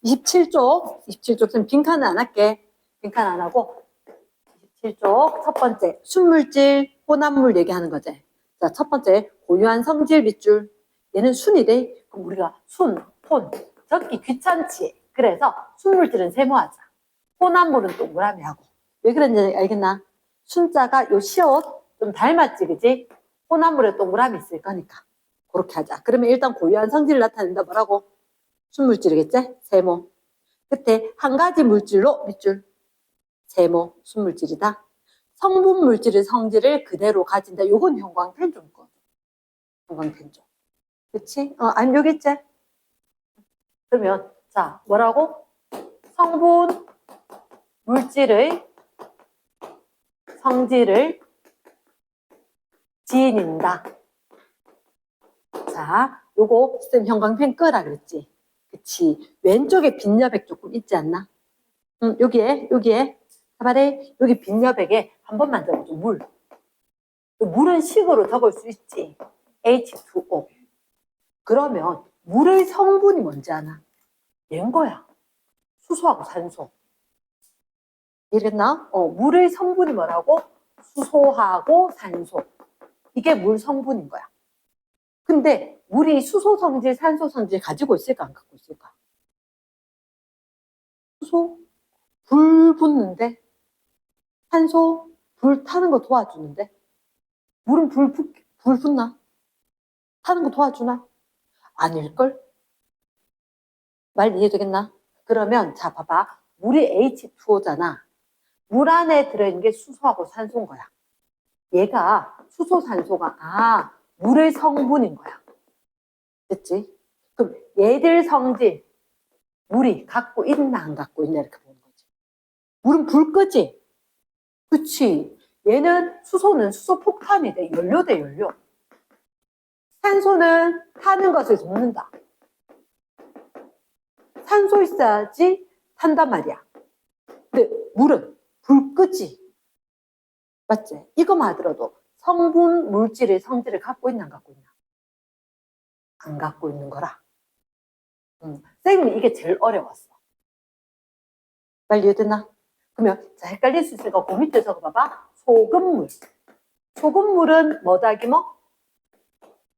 27쪽 빈칸은 안 할게. 빈칸 안 하고 27쪽 첫 번째 순물질, 혼합물 얘기하는 거지. 자, 첫 번째 고유한 성질 밑줄. 얘는 순이래. 그럼 우리가 순, 혼 적기 귀찮지. 그래서 순물질은 세모하자. 혼합물은 동그라미 하고. 왜 그런지 알겠나? 순자가 요 시옷 좀 닮았지, 그지? 혼합물에 동그라미 있을 거니까. 그렇게 하자. 그러면 일단 고유한 성질을 나타낸다. 뭐라고? 순물질이겠지? 세모. 끝에 한 가지 물질로 밑줄. 세모, 순물질이다. 성분 물질의 성질을 그대로 가진다. 요건 형광펜 좀 꺼. 형광펜 좀. 그치? 아니, 여기 있지? 그러면, 자, 뭐라고? 성분 물질의 성질을 지닌다. 자, 요거 쌤 형광펜 끄라 그랬지? 그치? 왼쪽에 빈 여백 조금 있지 않나? 여기에 봐봐래. 여기 빈 여백에 한 번만 적어줘. 물. 물은 식으로 적을 수 있지. H2O. 그러면 물의 성분이 뭔지 아나? 얘인 거야. 수소하고 산소. 이랬나? 물의 성분이 뭐라고? 수소하고 산소. 이게 물 성분인 거야. 근데 물이 수소 성질, 산소 성질 가지고 있을까 안 갖고 있을까? 수소? 불 붙는데? 산소? 불 타는 거 도와주는데? 물은 불 붙나? 타는 거 도와주나? 아닐걸? 말 이해되겠나? 그러면 자 봐봐. 물이 H2O잖아. 물 안에 들어있는 게 수소하고 산소인 거야. 얘가 수소, 산소가 물의 성분인 거야. 됐지? 그럼 얘들 성질 물이 갖고 있나 안 갖고 있나 이렇게 보는 거지. 물은 불 끄지? 그치? 얘는 수소는 수소 폭탄이 돼. 연료 돼, 연료. 산소는 타는 것을 돕는다. 산소 있어야지 탄단 말이야. 근데 물은 불 끄지? 맞지? 이거만 하더라도 성분 물질의 성질을 갖고 있나 안 갖고 있나? 안 갖고 있는 거라. 쌤은 이게 제일 어려웠어. 말 이해되나? 그러면 자, 헷갈릴 수 있으니까 그 밑에 적어봐봐. 소금물. 소금물은 뭐 더하기 뭐?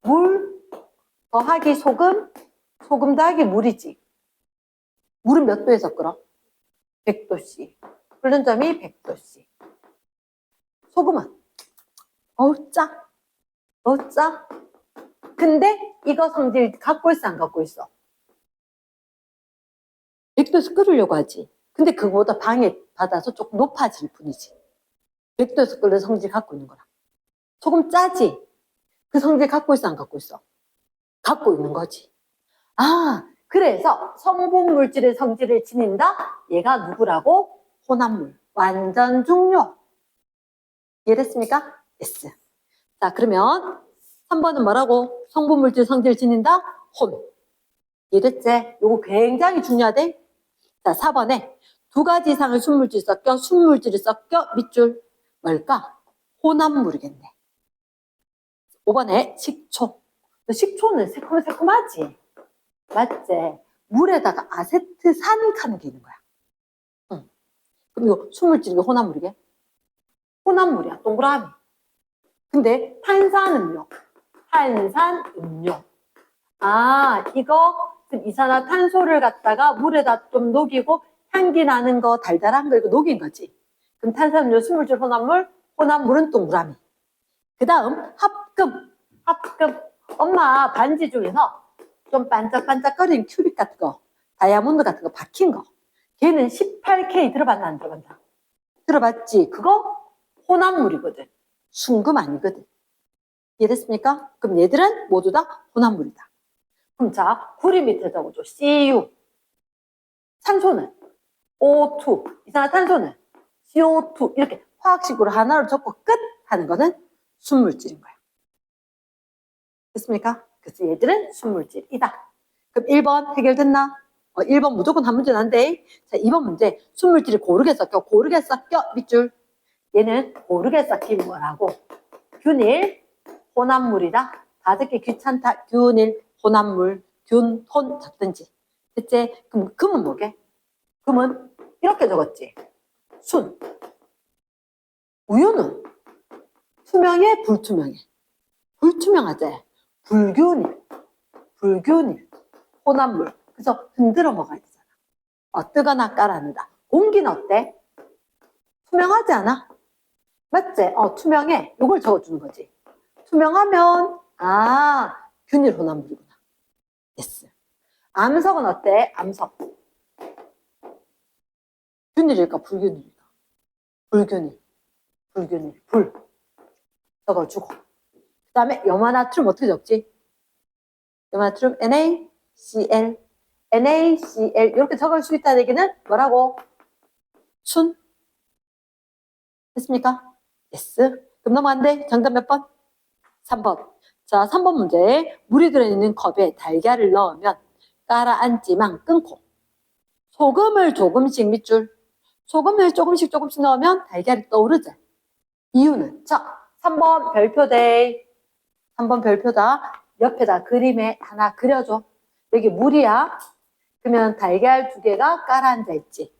물 더하기 소금, 소금 더하기 물이지. 물은 몇 도에서 끓어? 100도씨. 끓는 점이 100도씨. 소금은? 짜. 짜. 근데 이거 성질 갖고 있어 안 갖고 있어? 100도에서 끓으려고 하지. 근데 그거보다 방해받아서 조금 높아질 뿐이지. 100도에서 끓는 성질 갖고 있는 거라. 소금 짜지? 그 성질 갖고 있어 안 갖고 있어? 갖고 있는 거지. 그래서 성분 물질의 성질을 지닌다? 얘가 누구라고? 혼합물. 완전 중요. 이해됐습니까? yes. 자, 그러면 3번은 뭐라고? 성분 물질 성질을 지닌다? 혼. 이해됐지? 요거 굉장히 중요하대. 자, 4번에 두 가지 이상의 순물질이 섞여, 순물질이 섞여, 밑줄. 뭘까? 혼합물이겠네. 5번에 식초. 식초는 새콤새콤하지? 맞지? 물에다가 아세트산 하는 게 있는 거야. 그럼 이거 순물질이게 혼합물이게? 혼합물이야, 동그라미. 근데 탄산음료. 이거 이산화탄소를 갖다가 물에다 좀 녹이고 향기 나는 거 달달한 거 이거 녹인 거지. 그럼 탄산음료, 순물질, 혼합물, 혼합물은 동그라미. 그 다음 합금. 엄마 반지 중에서 좀 반짝반짝거리는 큐빅 같은 거, 다이아몬드 같은 거 박힌 거. 걔는 18K 들어봤나 안 들어봤나? 들어봤지? 그거 혼합물이거든. 순금 아니거든. 이해됐습니까? 그럼 얘들은 모두 다 혼합물이다. 그럼 자, 구리 밑에 적어줘. CU. 산소는 O2. 이산화탄소는 CO2. 이렇게 화학식으로 하나로 적고 끝 하는 거는 순물질인 거야. 됐습니까? 그래서 얘들은 순물질이다. 그럼 1번 해결됐나? 1번 무조건 한 문제 난데. 자, 2번 문제. 순물질이 고르게 섞여 밑줄. 얘는 고르게 섞인 뭐라고? 균일, 혼합물이다. 다 듣기 귀찮다. 균일, 혼합물, 균, 혼 적든지. 됐지? 그럼 금은 뭐게? 금은 이렇게 적었지. 순. 우유는 투명해, 불투명해? 불투명하지? 불균일. 불균일. 혼합물. 그래서 흔들어 먹어야 되잖아. 뜨거나 깔아낸다. 공기는 어때? 투명하지 않아? 맞지? 투명해. 이걸 적어주는 거지. 투명하면 균일 혼합물이구나. 예스. 암석은 어때? 암석. 균일일까? 불균일일까? 불균일. 불균일. 불. 적어주고. 그 다음에 염화나트륨 어떻게 적지? 염화나트륨 NaCl. NaCl. 이렇게 적을 수 있다는 얘기는 뭐라고? 순. 됐습니까? 예스. 그럼 넘어간대. 정답 몇 번? 3번. 자, 3번 문제. 물이 들어있는 컵에 달걀을 넣으면 가라앉지만 끊고 소금을 조금씩 밑줄. 소금을 조금씩 넣으면 달걀이 떠오르지. 이유는? 자, 3번 별표대. 3번 별표다. 옆에다 그림에 하나 그려줘. 여기 물이야. 그러면 달걀 2개가 깔아앉아 있지.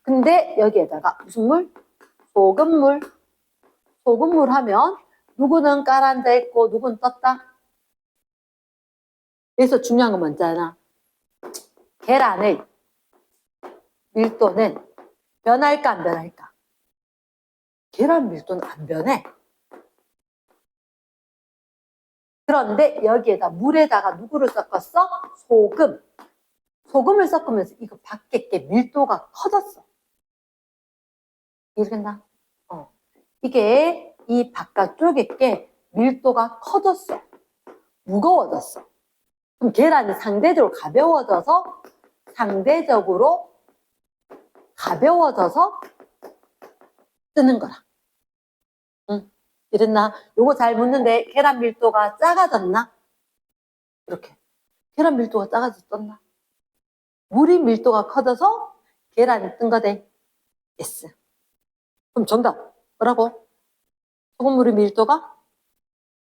근데 여기에다가 무슨 물? 소금물. 소금물 하면 누구는 깔아앉아 있고 누구는 떴다. 여기서 중요한 건 뭔지 알아? 계란의 밀도는 변할까 안 변할까? 계란 밀도는 안 변해. 그런데 여기에다 물에다가 누구를 섞었어? 소금. 소금을 섞으면서 이거 밖에 게 밀도가 커졌어. 이해겠나? 이게 이 바깥쪽에 게 밀도가 커졌어. 무거워졌어. 그럼 계란이 상대적으로 가벼워져서 뜨는 거라. 응? 이랬나? 요거 잘 묻는데 계란 밀도가 작아졌나? 이렇게. 계란 밀도가 작아졌었나? 물이 밀도가 커져서 계란이 뜬 거대. 예스. 그럼 정답 뭐라고? 소금물의 밀도가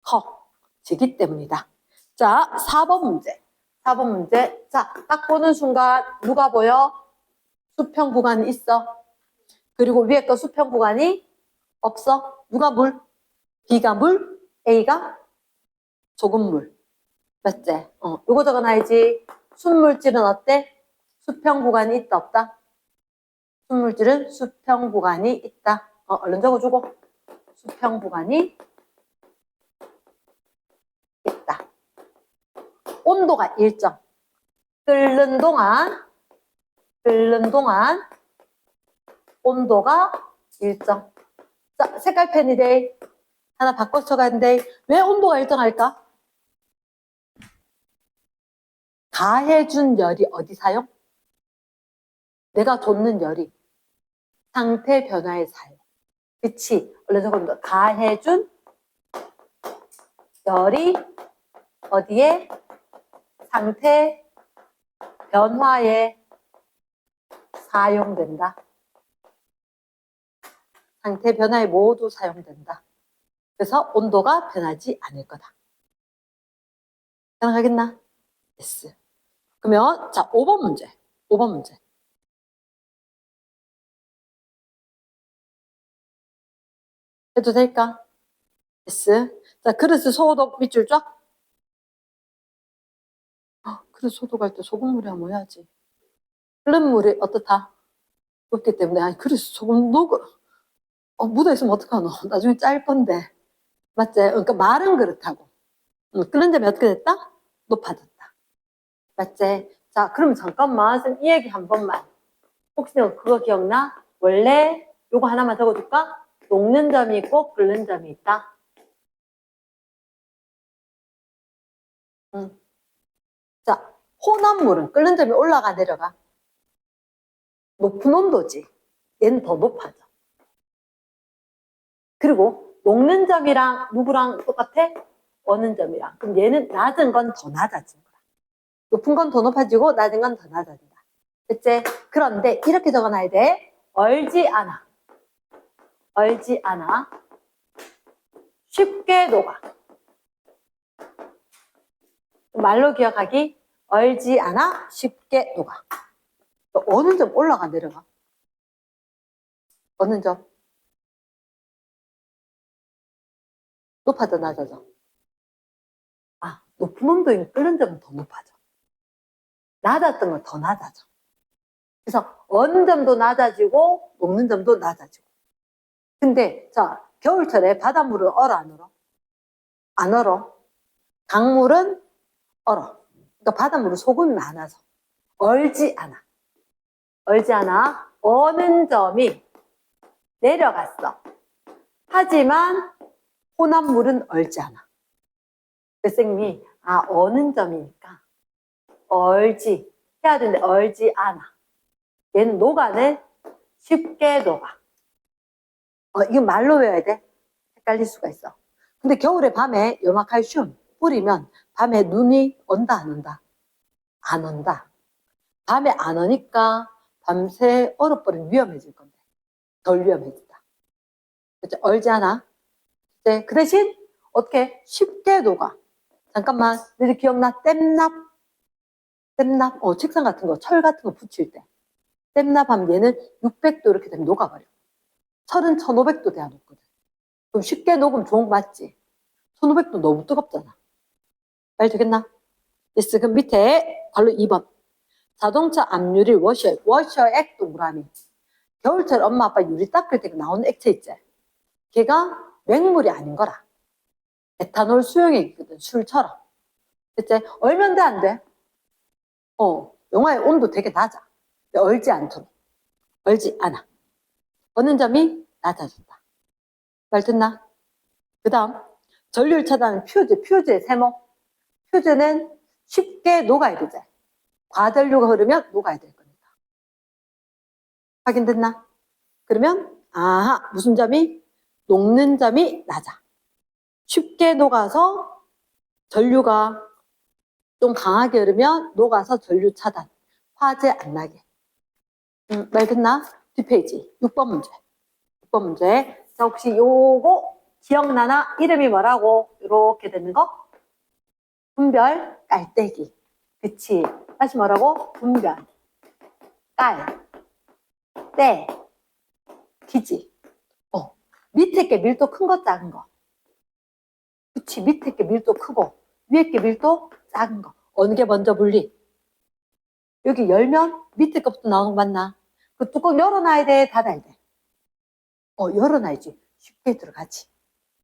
커지기 때문이다. 자, 4번 문제. 4번 문제. 자, 딱 보는 순간 누가 보여? 수평 구간이 있어. 그리고 위에 거 수평 구간이 없어. 누가 물? B가 물, A가 소금물. 맞지? 요거 적어놔야지. 순물질은 어때? 수평 구간이 있다, 없다? 순물질은 수평 구간이 있다. 얼른 적어주고. 수평 구간이 있다. 온도가 일정. 끓는 동안 온도가 일정. 자, 색깔펜이래. 하나 바꿔 쳐가는데 왜 온도가 일정할까? 가해준 열이 어디 사용? 내가 줬는 열이 상태 변화에 사용. 그치? 얼른 적어본다. 가해준 열이 어디에? 상태 변화에 사용된다. 상태 변화에 모두 사용된다. 그래서 온도가 변하지 않을 거다. 가능하겠나? 예스. 그러면 자, 5번 문제. 5번 문제. 해도 될까? 예스. 자, 그릇 소독 밑줄 쫙. 그릇 소독할 때 소금물이 한번 해야지. 끓는 물이 어떻다? 없기 때문에 아니 그릇 소금 녹아. 묻어있으면 어떡하노? 나중에 짤 건데. 맞지? 그러니까 마른 그릇하고 끓는 점이 어떻게 됐다? 높아졌다. 맞지? 자, 그럼 잠깐만 선생님 이 얘기 한 번만. 혹시 너 그거 기억나? 원래 요거 하나만 적어줄까? 녹는 점이 있고 끓는 점이 있다. 자, 혼합물은 끓는 점이 올라가 내려가? 높은 온도지. 얘는 더 높아져. 그리고 녹는 점이랑 누구랑 똑같아? 어는 점이랑. 그럼 얘는 낮은 건 더 낮아진 거야. 높은 건 더 높아지고 낮은 건 더 낮아진다. 됐지? 그런데 이렇게 적어놔야 돼. 얼지 않아. 얼지 않아. 쉽게 녹아. 말로 기억하기. 얼지 않아 쉽게 녹아. 어느 점 올라가 내려가? 어느 점? 높아져 낮아져? 아, 높은 온도에 끓는 점은 더 높아져. 낮았던 건 더 낮아져. 그래서 어느 점도 낮아지고 녹는 점도 낮아지고. 근데 자, 겨울철에 바닷물은 얼어 안 얼어? 안 얼어. 강물은 얼어. 그러니까 바닷물은 소금이 많아서 얼지 않아. 얼지 않아. 어는 점이 내려갔어. 하지만 혼합물은 얼지 않아. 선생님이 어는 점이니까 얼지 해야 되는데 얼지 않아. 얘는 녹아는 쉽게 녹아. 이건 말로 외워야 돼. 헷갈릴 수가 있어. 근데 겨울에 밤에 염화칼슘 뿌리면 밤에 눈이 온다 안 온다? 안 온다. 밤에 안 오니까 밤새 얼어버리면 위험해질 건데 덜 위험해진다. 그렇죠? 얼지 않아. 이제 그 대신 어떻게 쉽게 녹아. 잠깐만, 너희 기억나? 땜납? 땜납? 책상 같은 거, 철 같은 거 붙일 때. 땜납하면 얘는 600도 이렇게 되면 녹아버려. 철은 1500도 돼야 녹거든. 그럼 쉽게 녹으면 좋은 거 맞지? 1500도 너무 뜨겁잖아. 말 되겠나? yes, 그럼 밑에 발로 2번. 자동차 앞유리 워셔액 동그라미. 겨울철 엄마 아빠 유리 닦을 때 나오는 액체 있지? 걔가 맹물이 아닌 거라. 에탄올 수용액이거든, 술처럼. 그치? 얼면 돼, 안 돼? 영화의 온도 되게 낮아. 얼지 않도록. 얼지 않아. 어느 점이 낮아진다. 말 듣나? 그 다음, 전류를 차단하는 퓨즈의 세모. 퓨즈는 쉽게 녹아야 되지. 과전류가 흐르면 녹아야 될 거니까. 확인됐나? 그러면, 무슨 점이? 녹는 점이 낮아. 쉽게 녹아서 전류가 좀 강하게 흐르면 녹아서 전류 차단. 화재 안 나게. 말 듣나? 뒷페이지. 6번 문제. 6번 문제. 자, 혹시 요거 기억나나? 이름이 뭐라고? 이렇게 되는 거? 분별, 깔때기. 그치? 다시 뭐라고? 분별, 깔, 때, 기지. 밑에 게 밀도 큰 거, 작은 거. 그치? 밑에 게 밀도 크고, 위에 게 밀도 작은 거. 어느 게 먼저 분리? 여기 열면 밑에 것부터 나오는 거 맞나? 그 뚜껑 열어놔야 돼? 닫아야 돼? 열어놔야지. 쉽게 들어가지.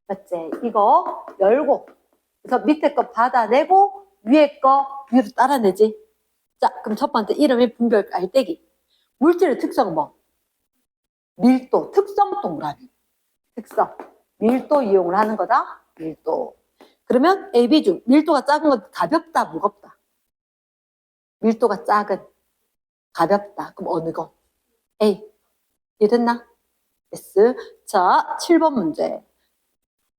맞지? 이거 열고, 그래서 밑에 거 받아내고, 위에 거 위로 따라내지. 자, 그럼 첫 번째 이름이 분별 깔때기. 물질의 특성 뭐? 밀도, 특성 동그라미. 특성. 밀도 이용을 하는 거다. 밀도. 그러면 A, B 중 밀도가 작은 건 가볍다, 무겁다? 밀도가 작은, 가볍다. 그럼 어느 거? A. 이해됐나? S. 자, 7번 문제.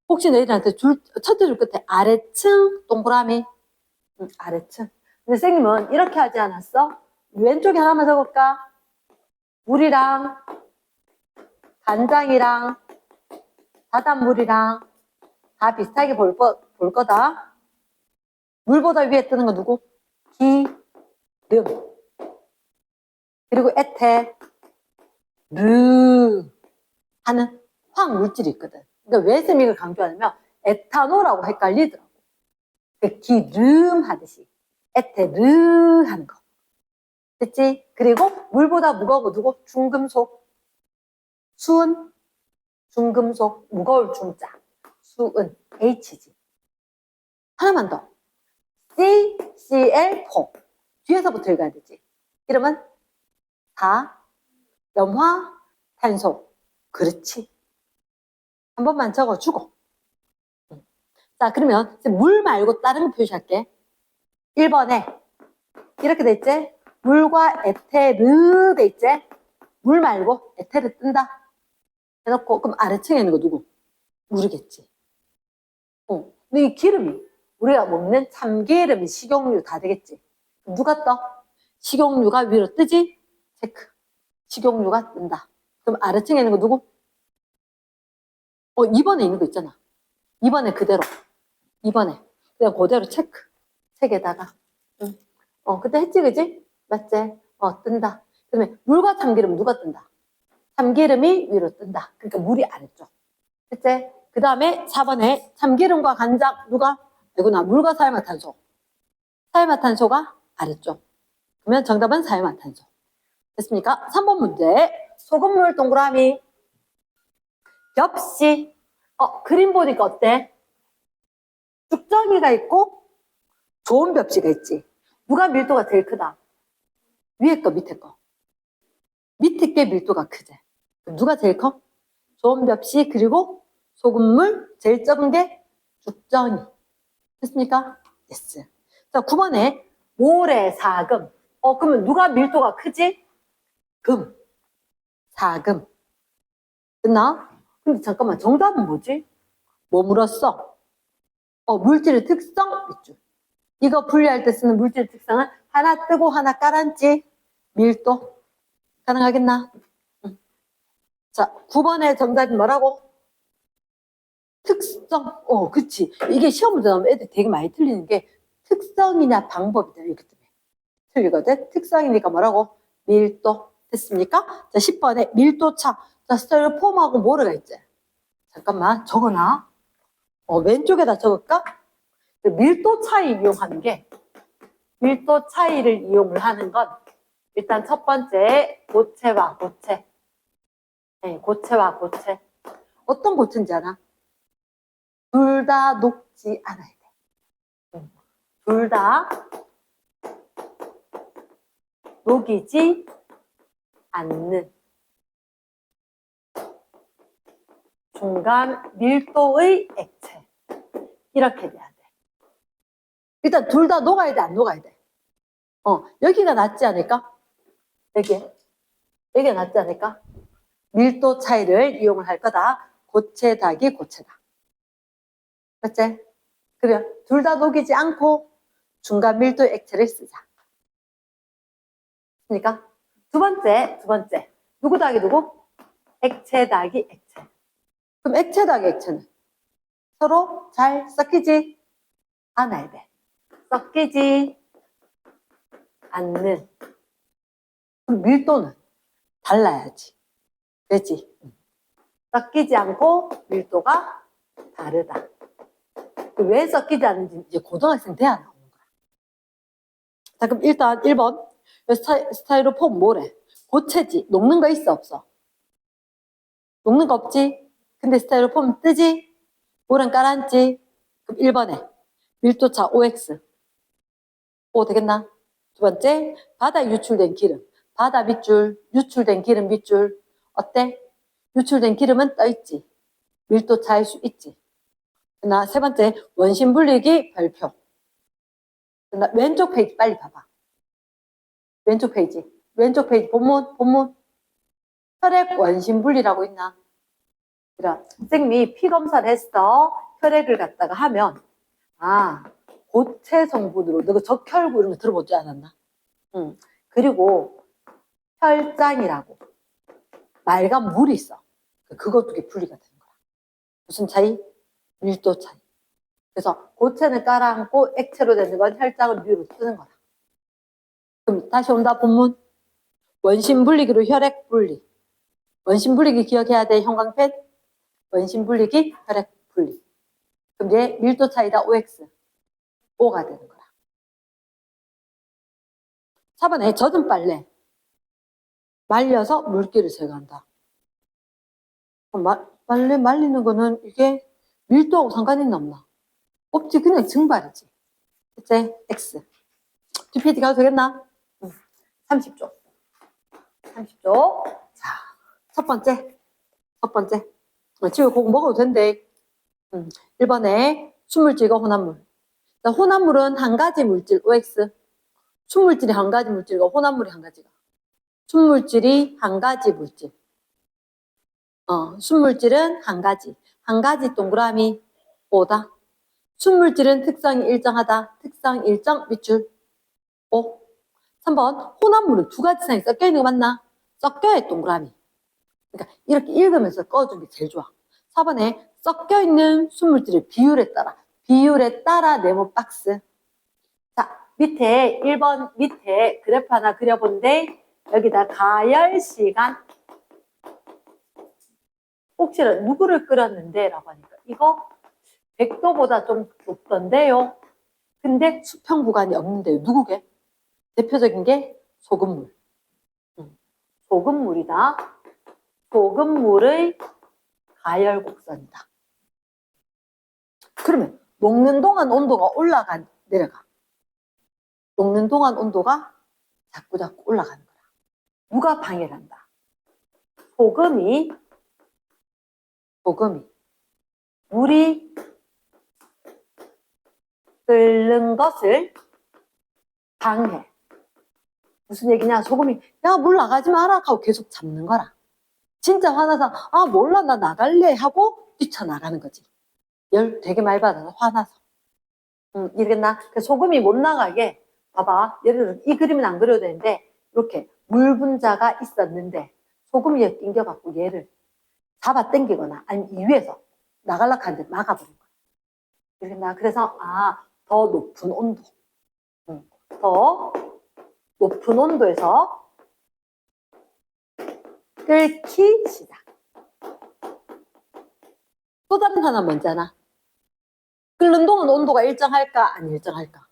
혹시 너희들한테 첫째 줄 끝에 아래층 동그라미? 아래층. 근데 선생님은 이렇게 하지 않았어? 왼쪽에 하나만 적을까? 물이랑 간장이랑 바닷물이랑 다 비슷하게 볼 거다. 물보다 위에 뜨는 거 누구? 기름. 그리고 에테, 르 하는 화학 물질이 있거든. 그러니까 왜 쌤이 이걸 강조하냐면 에탄올하고 헷갈리더라고. 그 기름 하듯이 에테르 하는 거. 됐지? 그리고 물보다 무거운 거 누구? 중금속. 수은, 중금속, 무거울 중자. 수은, H지. 하나만 더. CCl4. 뒤에서부터 읽어야 되지. 이름은 염화탄소. 그렇지. 한 번만 적어주고. 자, 그러면 물 말고 다른 거 표시할게. 1번에 이렇게 돼 있지? 물과 에테르 돼 있지? 물 말고 에테르 뜬다. 해놓고 그럼 아래층에 있는 거 누구? 물이겠지. 근데 이 기름이 우리가 먹는 참기름이 식용유 다 되겠지. 그럼 누가 떠? 식용유가 위로 뜨지? 체크. 식용유가 뜬다. 그럼 아래층에 있는 거 누구? 2번에 있는 거 있잖아. 2번에 그대로. 2번에. 그냥 그대로 체크. 책에다가. 그때 했지, 그지? 맞지? 뜬다. 그다음에 물과 참기름 누가 뜬다? 참기름이 위로 뜬다. 그러니까 물이 아래쪽. 그치? 그 다음에 4번에 참기름과 간장 누가? 아이구나, 물과 사이마탄소. 사이마탄소가 아래쪽. 그러면 정답은 사이마탄소. 됐습니까? 3번 문제. 소금물 동그라미. 겹시. 그림 보니까 어때? 쭉정이가 있고 좋은 벽시가 있지. 누가 밀도가 제일 크다? 위에 거, 밑에 거. 밑에 게 밀도가 크지. 누가 제일 커? 좋은 벽시 그리고 소금물 제일 적은 게 쭉정이. 됐습니까? 예스. 자, 9번에 모래사금. 그러면 누가 밀도가 크지? 금. 사금. 됐나? 근데 잠깐만, 정답은 뭐지? 뭐 물었어? 물질의 특성 밑줄. 이거 분리할 때 쓰는 물질의 특성은 하나 뜨고 하나 깔았지. 밀도. 가능하겠나? 응. 자, 9번의 정답이 뭐라고? 특성. 그치. 이게 시험 문제 나오면 애들 되게 많이 틀리는 게 특성이냐 방법이냐 이렇게 틀리거든. 특성이니까 뭐라고? 밀도. 됐습니까? 자, 10번에 밀도차. 자, 스타일로폼하고 뭐가 있지? 잠깐만, 적어놔. 왼쪽에다 적을까? 밀도 차이 이용하는 게, 밀도 차이를 이용을 하는 건, 일단 첫 번째, 고체와 고체. 네, 고체와 고체. 어떤 고체인지 아나? 둘 다 녹지 않아야 돼. 둘 다 녹이지 않는 중간 밀도의 액체. 이렇게 돼야 돼. 일단 둘 다 녹아야 돼, 안 녹아야 돼? 여기가 낫지 않을까? 여기가 낫지 않을까? 밀도 차이를 이용을 할 거다. 고체 닭이 고체다. 맞지? 그래. 둘 다 녹이지 않고 중간 밀도의 액체를 쓰자. 그러니까 두 번째. 누구 닭이 누구? 액체 닭이 액체. 그럼 액체 닭이 액체는 서로 잘 섞이지 않아야 돼. 섞이지 않는. 그럼 밀도는 달라야지. 되지? 섞이지 않고 밀도가 다르다. 왜 섞이지 않는지 이제 고등학생 돼야 나오는 거야. 자, 그럼 일단 1번. 스타이로폼 뭐래? 고체지. 녹는 거 있어, 없어? 녹는 거 없지? 근데 스타이로폼 뜨지? 모래는 깔았지? 그럼 1번에 밀도차 OX. O 되겠나? 두 번째, 바다에 유출된 기름. 바다 밑줄, 유출된 기름 밑줄. 어때? 유출된 기름은 떠있지. 밀도 차일 수 있지. 나 세 번째, 원심 분리기 별표. 나 왼쪽 페이지 빨리 봐봐. 왼쪽 페이지 본문. 혈액 원심 분리라고 있나? 그래, 선생님이 피 검사를 했어. 혈액을 갖다가 하면 고체 성분으로 너가 적혈구 이런 거 들어보지 않았나? 응. 그리고 혈장이라고 맑은 물이 있어. 그거 두 개 분리가 되는 거야. 무슨 차이? 밀도 차이. 그래서 고체는 깔아앉고 액체로 되는 건 혈장을 위로 쓰는 거다. 그럼 다시 온다 본문. 원심 분리기로 혈액 분리. 원심 분리기 기억해야 돼. 형광펜. 원심 분리기 혈액 분리. 그럼 이제 밀도 차이다 OX. O가 되는 거야. 4번에 젖은 빨래. 말려서 물기를 제거한다. 빨래 말리는 거는 이게 밀도하고 상관이 있나 없나? 없지. 그냥 증발이지. 그치? X. DPT 가도 되겠나? 30조. 자, 첫 번째. 지금 그거 먹어도 된대. 1번에 순물질과 혼합물. 혼합물은 한 가지 물질, OX. 순물질이 한 가지 물질과 혼합물이 한 가지가. 순물질이 한 가지 물질. 순물질은 한 가지 동그라미 O다. 순물질은 특성이 일정하다. 특성 일정 밑줄 O. 3번 혼합물은 두 가지 이상이 섞여 있는 거 맞나? 섞여야 동그라미. 그러니까 이렇게 읽으면서 꺼주는 게 제일 좋아. 4번에 섞여 있는 순물질의 비율에 따라 네모 박스. 자, 밑에 1번 밑에 그래프 하나 그려본데 여기다 가열 시간 혹시나 누구를 끓였는데 라고 하니까 이거 100도보다 좀 높던데요. 근데 수평 구간이 없는데요. 누구게? 대표적인 게 소금물. 소금물이다. 소금물의 가열 곡선이다. 그러면 녹는 동안 온도가 올라가 내려가. 녹는 동안 온도가 자꾸 올라가는 거야. 누가 방해를 한다? 소금이 물이 끓는 것을 방해. 무슨 얘기냐? 소금이 야, 물 나가지 마라 하고 계속 잡는 거라. 진짜 화나서 아, 몰라, 나 나갈래 하고 뛰쳐나가는 거지. 열 되게 많이 받아서 화나서. 이러겠나? 그 소금이 못 나가게 봐봐. 예를 들어 이 그림은 안 그려도 되는데 이렇게 물 분자가 있었는데 소금이 낑겨갖고 얘를 잡아 당기거나 아니면 이 위에서 나가려고 하는데 막아버린 거야. 이러겠나? 그래서 더 높은 온도. 더 높은 온도에서 끓기 시작. 또 다른 하나 뭔지 아나? 끓는 동안 온도가 일정할까? 안 일정할까?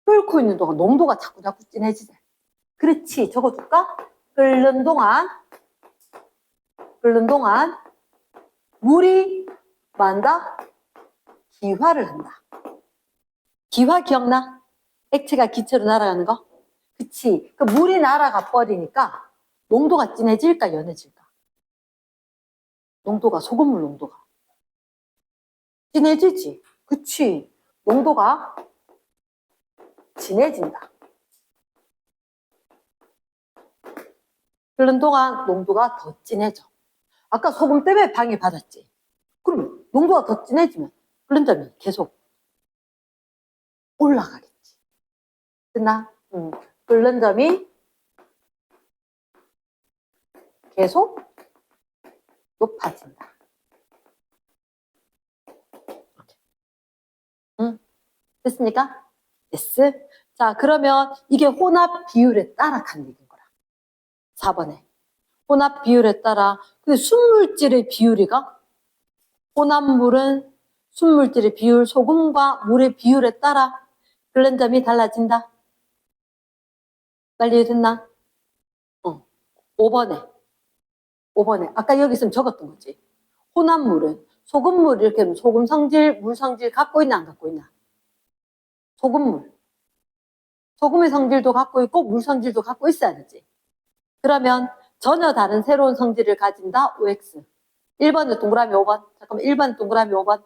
끓고 있는 동안 농도가 자꾸 진해지지. 그렇지. 적어줄까? 끓는 동안 물이 뭐한다? 기화를 한다. 기화 기억나? 액체가 기체로 날아가는 거? 그치. 그 물이 날아가 버리니까 농도가 진해질까 연해질까? 농도가 소금물 농도가 진해지지. 그치. 농도가 진해진다. 끓는 동안 농도가 더 진해져. 아까 소금 때문에 방해받았지. 그럼 농도가 더 진해지면 끓는 점이 계속 올라가겠지. 됐나? 끓는 점이 계속 높아진다. 됐습니까? yes. 자, 그러면 이게 혼합 비율에 따라 간 얘기인 거라. 4번에. 혼합 비율에 따라. 근데 순물질의 비율이가 혼합물은 순물질의 비율, 소금과 물의 비율에 따라 끓는 점이 달라진다. 빨리 됐나? 5번에. 아까 여기 있으면 적었던 거지. 혼합물은 소금물 이렇게 하면 소금 성질, 물 성질 갖고 있나 안 갖고 있나? 소금물. 소금의 성질도 갖고 있고 물 성질도 갖고 있어야 되지. 그러면 전혀 다른 새로운 성질을 가진다. OX. 1번은 동그라미 5번. 잠깐만 1번 동그라미 5번.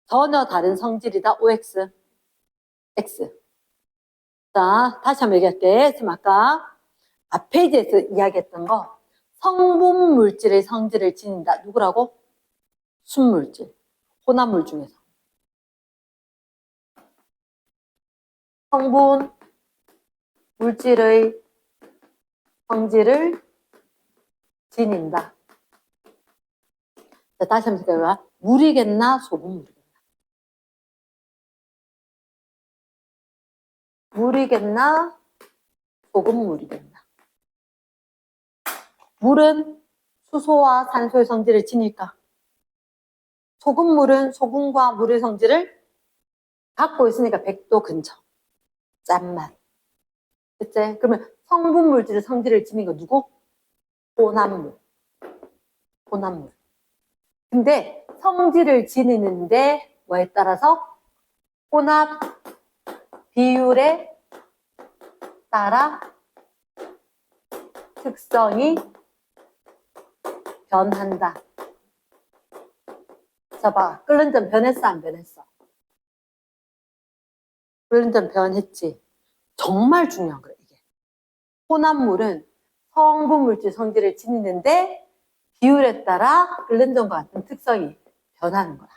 전혀 다른 성질이다. OX. X. 자, 다시 한번 얘기할게. 지금 아까 앞 페이지에서 이야기했던 거 성분 물질의 성질을 지닌다. 누구라고? 순물질. 혼합물 중에서. 성분 물질의 성질을 지닌다. 자, 다시 한번 생각해봐. 물이겠나? 소금물이겠나? 물이겠나? 소금물이겠나? 물은 수소와 산소의 성질을 지닐까? 소금물은 소금과 물의 성질을 갖고 있으니까 100도 근처. 짠맛. 그치? 그러면 성분 물질의 성질을 지닌 거 누구? 혼합물. 근데 성질을 지니는데 뭐에 따라서? 혼합 비율에 따라 특성이 변한다. 자, 봐. 끓는 점 변했어, 안 변했어? 끓는 점 변했지. 정말 중요한 거야, 이게. 혼합물은 성분 물질 성질을 지니는데 비율에 따라 끓는 점과 같은 특성이 변하는 거야.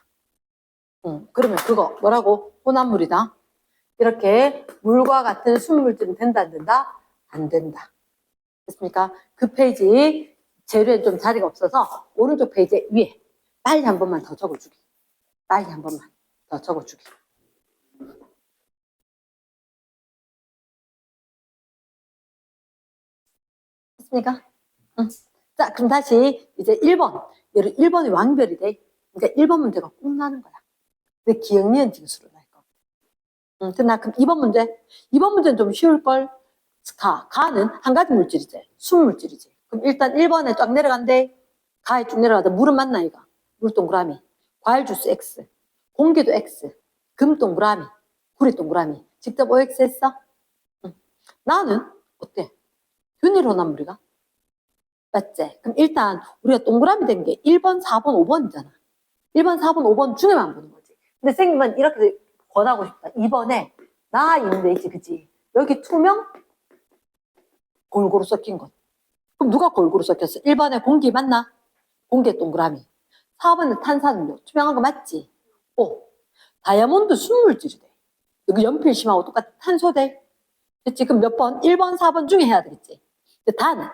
그러면 그거 뭐라고? 혼합물이다. 이렇게 물과 같은 순물질은 된다, 안 된다? 안 된다. 됐습니까? 그 페이지 재료에 좀 자리가 없어서 오른쪽 페이지 위에 빨리 한 번만 더 적어주기. 빨리 한 번만 더 적어주기. 됐습니까? 응. 자, 그럼 다시 이제 1번. 얘를 1번이 왕별이 돼. 그러니까 1번 문제가 꼭 나는 거야. 왜 기억, 니은, 징수로 날 거. 응, 됐나? 그럼 2번 문제. 2번 문제는 좀 쉬울걸? 가는 한 가지 물질이지. 순물질이지. 그럼 일단 1번에 쫙 내려간대. 가에 쭉 내려가다 물은 맞나, 이거? 물 동그라미. 과일 주스 X. 공기도 X. 금 동그라미. 구리 동그라미. 직접 OX 했어? 응. 나는 어때? 균일 혼합물이가? 맞지? 그럼 일단 우리가 동그라미 된 게 1번, 4번, 5번이잖아. 1번, 4번, 5번 중에만 보는 거지. 근데 선생님은 이렇게 권하고 싶다. 2번에 나 있는데 있지, 그치? 여기 투명? 골고루 섞인 것. 그럼 누가 골고루 섞였어? 1번에 공기 맞나? 공기의 동그라미. 4번에 탄산음료. 투명한 거 맞지? 5. 다이아몬드 순물질이 돼. 여기 연필심하고 똑같은 탄소돼. 그치? 그럼 몇 번? 1번, 4번 중에 해야 되겠지. 근데 다는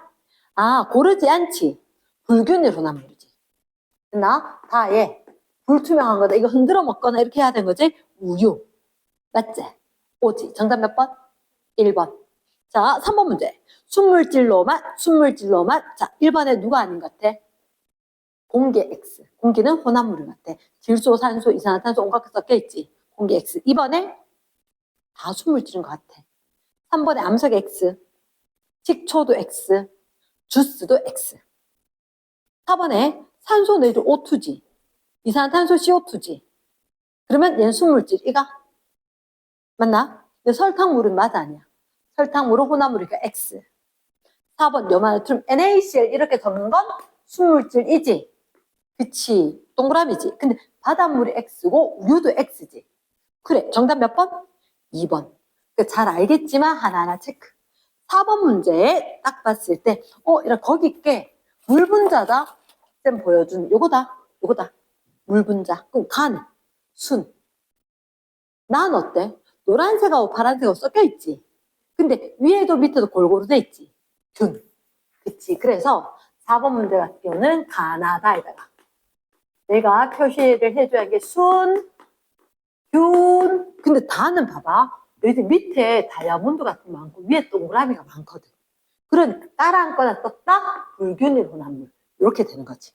고르지 않지. 불균일 혼합물이지. 나 다에 불투명한 거다. 이거 흔들어 먹거나 이렇게 해야 되는 거지. 우유. 맞지? 오지. 정답 몇 번? 1번. 자, 3번 문제. 순물질로만. 자, 1번에 누가 아닌 것 같아? 공기 X. 공기는 혼합물 같아. 질소, 산소, 이산화탄소 온갖 게 섞여 있지. 공기 X. 2번에 다 순물질인 것 같아. 3번에 암석 X. 식초도 X. 주스도 X. 4번에 산소 내도 O2지. 이산화탄소 CO2지. 그러면 얘는 순물질. 이가 맞나? 설탕물은 맞아 아니야? 설탕물은 혼합물이니까 X. 4번 요만한 NaCl 이렇게 적는 건 순물질이지. 그치. 동그라미지. 근데 바닷물이 X고 우유도 X지. 그래. 정답 몇 번? 2번. 잘 알겠지만 하나하나 체크. 4번 문제에 딱 봤을 때 이렇게 거기 있게 물 분자다. 쌤 보여준 요거다. 물 분자. 그럼 가는 순. 난 어때? 노란색하고 파란색하고 섞여 있지. 근데 위에도 밑에도 골고루 돼 있지. 균. 그치. 그래서 4번 문제 같은 경우는 가나다에다가 내가 표시를 해줘야 하는 게 순, 균. 근데 다는 봐봐. 여기 밑에 다이아몬드 같은 거 많고 위에 동그라미가 많거든. 그러니까 따라앉거나 떴다? 불균일 혼합물. 이렇게 되는 거지.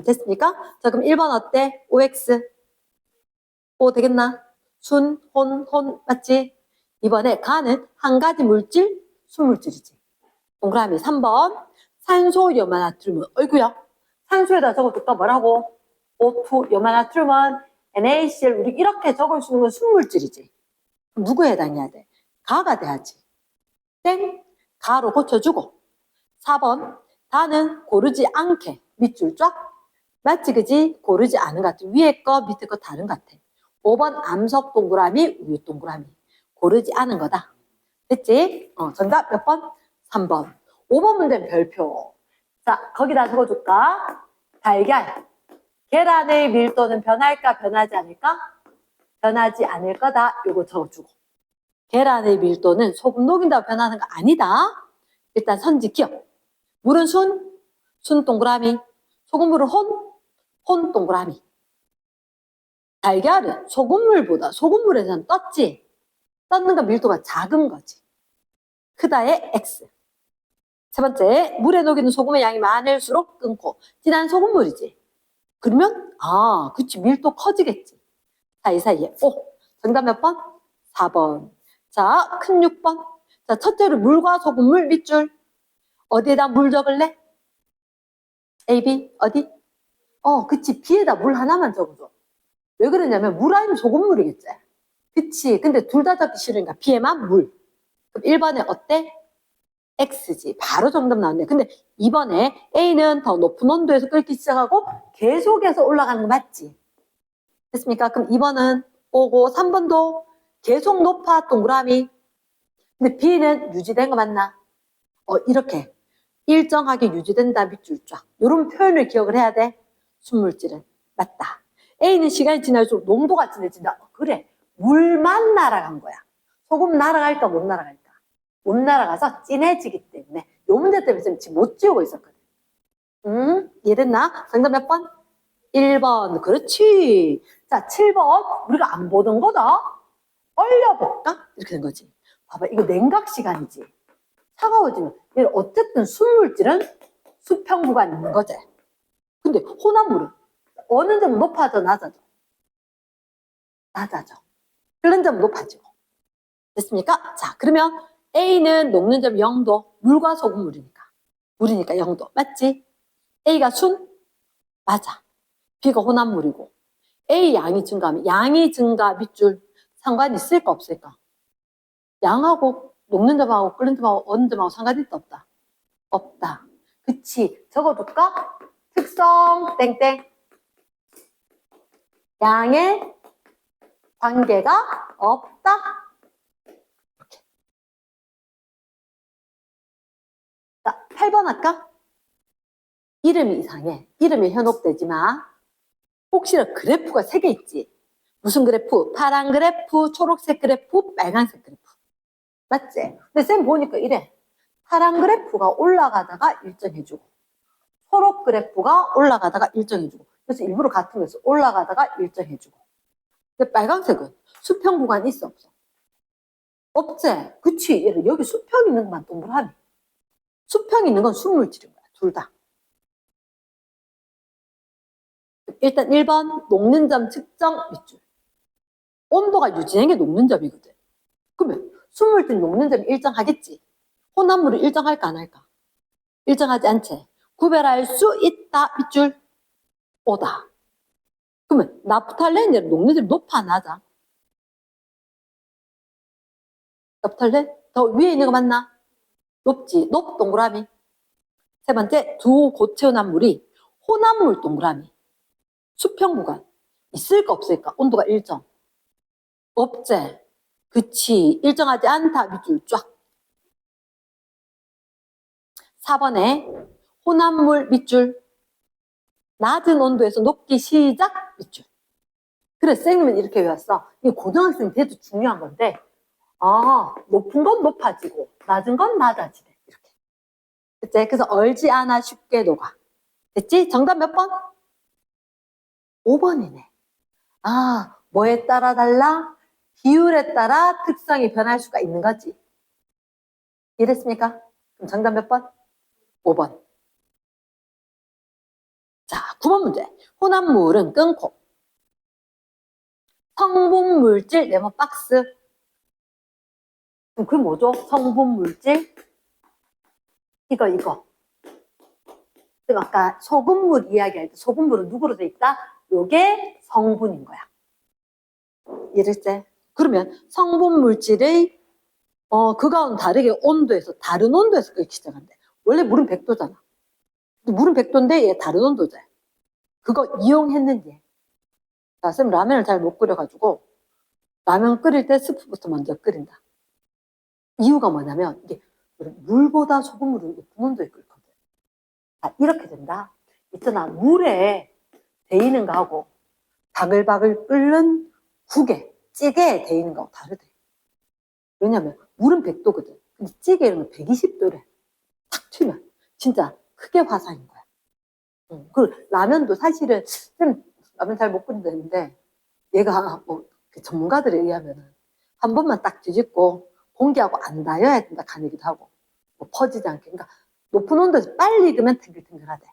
됐습니까? 자, 그럼 1번 어때? OX. O 되겠나? 순, 혼, 맞지? 이번에 가는 한 가지 물질, 순물질이지. 동그라미 3번. 산소, 염화나트륨은, 어이구야. 산소에다 적어줄까? 뭐라고? O2, 염화나트륨은 NaCl. 우리 이렇게 적을 수 있는 건 순물질이지. 그럼 누구에 해당해야 돼? 가가 돼야지. 땡. 가로 고쳐주고. 4번. 다는 고르지 않게. 밑줄 쫙. 맞지, 그지? 고르지 않은 것 같아. 위에 거, 밑에 거 다른 것 같아. 5번 암석 동그라미, 우유 동그라미. 고르지 않은 거다. 됐지? 정답 몇 번? 3번. 5번 문제는 별표. 자, 거기다 적어줄까? 달걀. 계란의 밀도는 변할까, 변하지 않을까? 변하지 않을 거다. 요거 적어주고. 계란의 밀도는 소금 녹인다고 변하는 거 아니다. 일단 선지 기억. 물은 순 동그라미. 소금물은 혼 동그라미. 달걀은 소금물에서는 떴지. 떴는 건 밀도가 작은 거지. 크다의 X. 세 번째, 물에 녹이는 소금의 양이 많을수록 끊고. 진한 소금물이지. 그러면 그치, 밀도 커지겠지. 사이사이에 O. 정답 몇 번? 4번. 자, 큰 6번. 자, 첫째로 물과 소금물 밑줄. 어디에다 물 적을래? A, B, 어디? 그치, B에다 물 하나만 적어줘. 왜 그러냐면 물 아니면 소금물이겠지. 그치. 근데 둘 다 적기 싫으니까 B에만 물. 그럼 1번에 어때? X지. 바로 정답 나왔네. 근데 2번에 A는 더 높은 온도에서 끓기 시작하고 계속해서 올라가는 거 맞지? 됐습니까? 그럼 2번은 O고 3번도 계속 높아 동그라미. 근데 B는 유지된 거 맞나? 이렇게 일정하게 유지된다 밑줄 쫙. 이런 표현을 기억을 해야 돼. 순물질은. 맞다. A는 시간이 지날수록 농도가 진해진다. 그래. 물만 날아간 거야. 소금 날아갈까 못 날아갈까? 못 날아가서 진해지기 때문에 요 문제 때문에 지금 못 지우고 있었거든. 이해됐나? 정답 몇 번? 1번. 그렇지. 자, 7번. 우리가 안 보던 거다. 얼려볼까? 이렇게 된 거지. 봐봐. 이거 냉각 시간이지. 차가워지면 얘는 어쨌든 순물질은 수평구가 있는 거지. 근데 혼합물은 어느 점은 높아져 낮아져? 낮아져. 끓는 점은 높아지고. 됐습니까? 자, 그러면 A는 녹는 점 0도, 물과 소금물이니까. 물이니까 0도. 맞지? A가 순? 맞아. B가 혼합물이고. A 양이 증가하면 양이 증가 밑줄 상관이 있을까 없을까? 양하고 녹는 점하고 끓는 점하고 어느 점하고 상관이 있다 없다? 없다. 그치. 적어둘까? 특성 땡땡. 양의 관계가 없다. 이렇게. 자, 8번 할까? 이름이 이상해. 이름이 현혹되지 마. 혹시나 그래프가 3개 있지? 무슨 그래프? 파란 그래프, 초록색 그래프, 빨간색 그래프. 맞지? 근데 쌤 보니까 이래. 파란 그래프가 올라가다가 일정해주고 초록 그래프가 올라가다가 일정해주고 그래서 일부러 같은 거에서 올라가다가 일정해주고 근데 빨간색은 수평 구간이 있어 없어? 없지? 그치? 여기 수평 있는 것만 동그라미 수평 있는 건 순물질인 거야 둘 다. 일단 1번 녹는 점 측정 밑줄 온도가 유지된 게 녹는 점이거든. 그러면 순물질 녹는 점이 일정하겠지? 혼합물이 일정할까 안 할까? 일정하지 않지? 구별할 수 있다 밑줄 오다. 그러면 나프탈렌은 녹는 점이 높아 낮아? 나프탈렌? 더 위에 있는 거 맞나? 높지. 높 동그라미. 세 번째 두 고체혼합물이 혼합물 동그라미. 수평 구간 있을까 없을까? 온도가 일정. 없지. 그치. 일정하지 않다 밑줄 쫙. 4번에 혼합물 밑줄 낮은 온도에서 녹기 시작 밑줄. 그래 쌤은 이렇게 외웠어. 이 고등학생 때도 중요한 건데 높은 건 높아지고 낮은 건 낮아지네 이렇게. 됐지? 그래서 얼지 않아 쉽게 녹아. 됐지? 정답 몇 번? 5번이네. 뭐에 따라 달라? 비율에 따라 특성이 변할 수가 있는 거지. 이해됐습니까? 그럼 정답 몇 번? 5번. 자, 9번 문제. 혼합물은 끊고 성분 물질 네모 박스. 그럼 그게 뭐죠? 성분 물질 이거. 그럼 아까 소금물 이야기할 때 소금물은 누구로 돼 있다? 요게 성분인 거야. 이해됐지? 그러면 성분 물질의 그거와는 다르게 온도에서 다른 온도에서 끓기 시작한대. 원래 물은 100도잖아. 물은 100도인데 얘 다른 온도지. 그거 이용했는지. 자, 쌤 라면을 잘 못 끓여가지고 라면 끓일 때 스프부터 먼저 끓인다. 이유가 뭐냐면 이게 물보다 소금물은 높은 온도에 끓거든. 이렇게 된다. 있잖아 물에 데이는 거하고 바글바글 끓는 국에 찌개에 데이는 거하고 다르대. 왜냐면 물은 100도거든. 근데 찌개는 120도래. 탁 튀면 진짜 크게 화상인 거야. 그 라면도 사실은 쌤 라면 잘 못 끓인다는데 얘가 그 전문가들에 의하면 한 번만 딱 뒤집고 공기하고 안 닿아야 된다 가내기도 하고 퍼지지 않게. 그러니까 높은 온도에서 빨리 익으면 탱글탱글하대.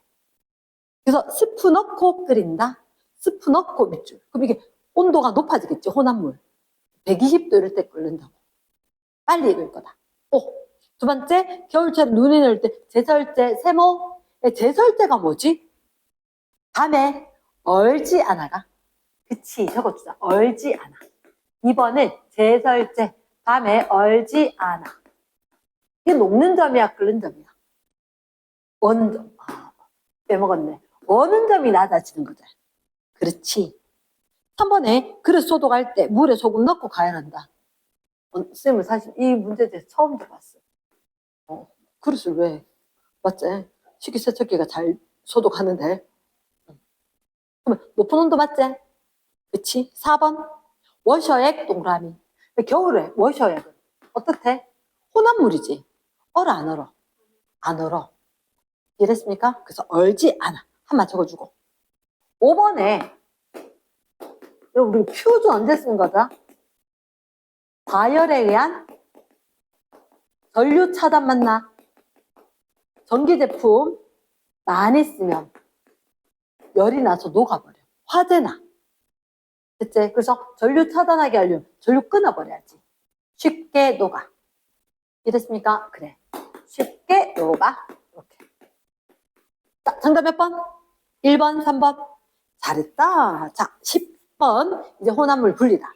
그래서 스프 넣고 끓인다. 스프 넣고 밑줄. 그럼 이게 온도가 높아지겠지 혼합물. 120도 이럴 때 끓는다고. 빨리 익을 거다. 두 번째 겨울철에 눈이 내릴 때 제설제 세모. 제설제가 뭐지? 밤에 얼지 않아가. 그치 적어주자. 얼지 않아. 2번은 제설제 밤에 얼지 않아. 이게 녹는 점이야 끓는 점이야? 어느 점? 빼먹었네. 어느 점이 낮아지는 거죠. 그렇지. 3번에 그릇 소독할 때 물에 소금 넣고 가열한다. 쌤은 사실 이 문제에 대해서 처음 들어봤어. 그릇을 왜? 맞지? 식기세척기가 잘 소독하는데. 그러면 높은 온도 맞지? 그치? 4번 워셔액 동그라미. 겨울에 워셔액은 어떻대? 혼합물이지. 얼어 안 얼어? 안 얼어. 이해됐습니까? 그래서 얼지 않아. 한번 적어주고. 5번에 여러분 우리 퓨즈 언제 쓰는 거다? 과열에 의한 전류 차단 맞나? 전기 제품 많이 쓰면 열이 나서 녹아버려. 화재나. 됐지? 그래서 전류 차단하게 하려면 전류 끊어버려야지. 쉽게 녹아. 이랬습니까? 그래. 쉽게 녹아. 이렇게. 자, 정답 몇 번? 1번, 3번. 잘했다. 자, 10번. 이제 혼합물 분리다.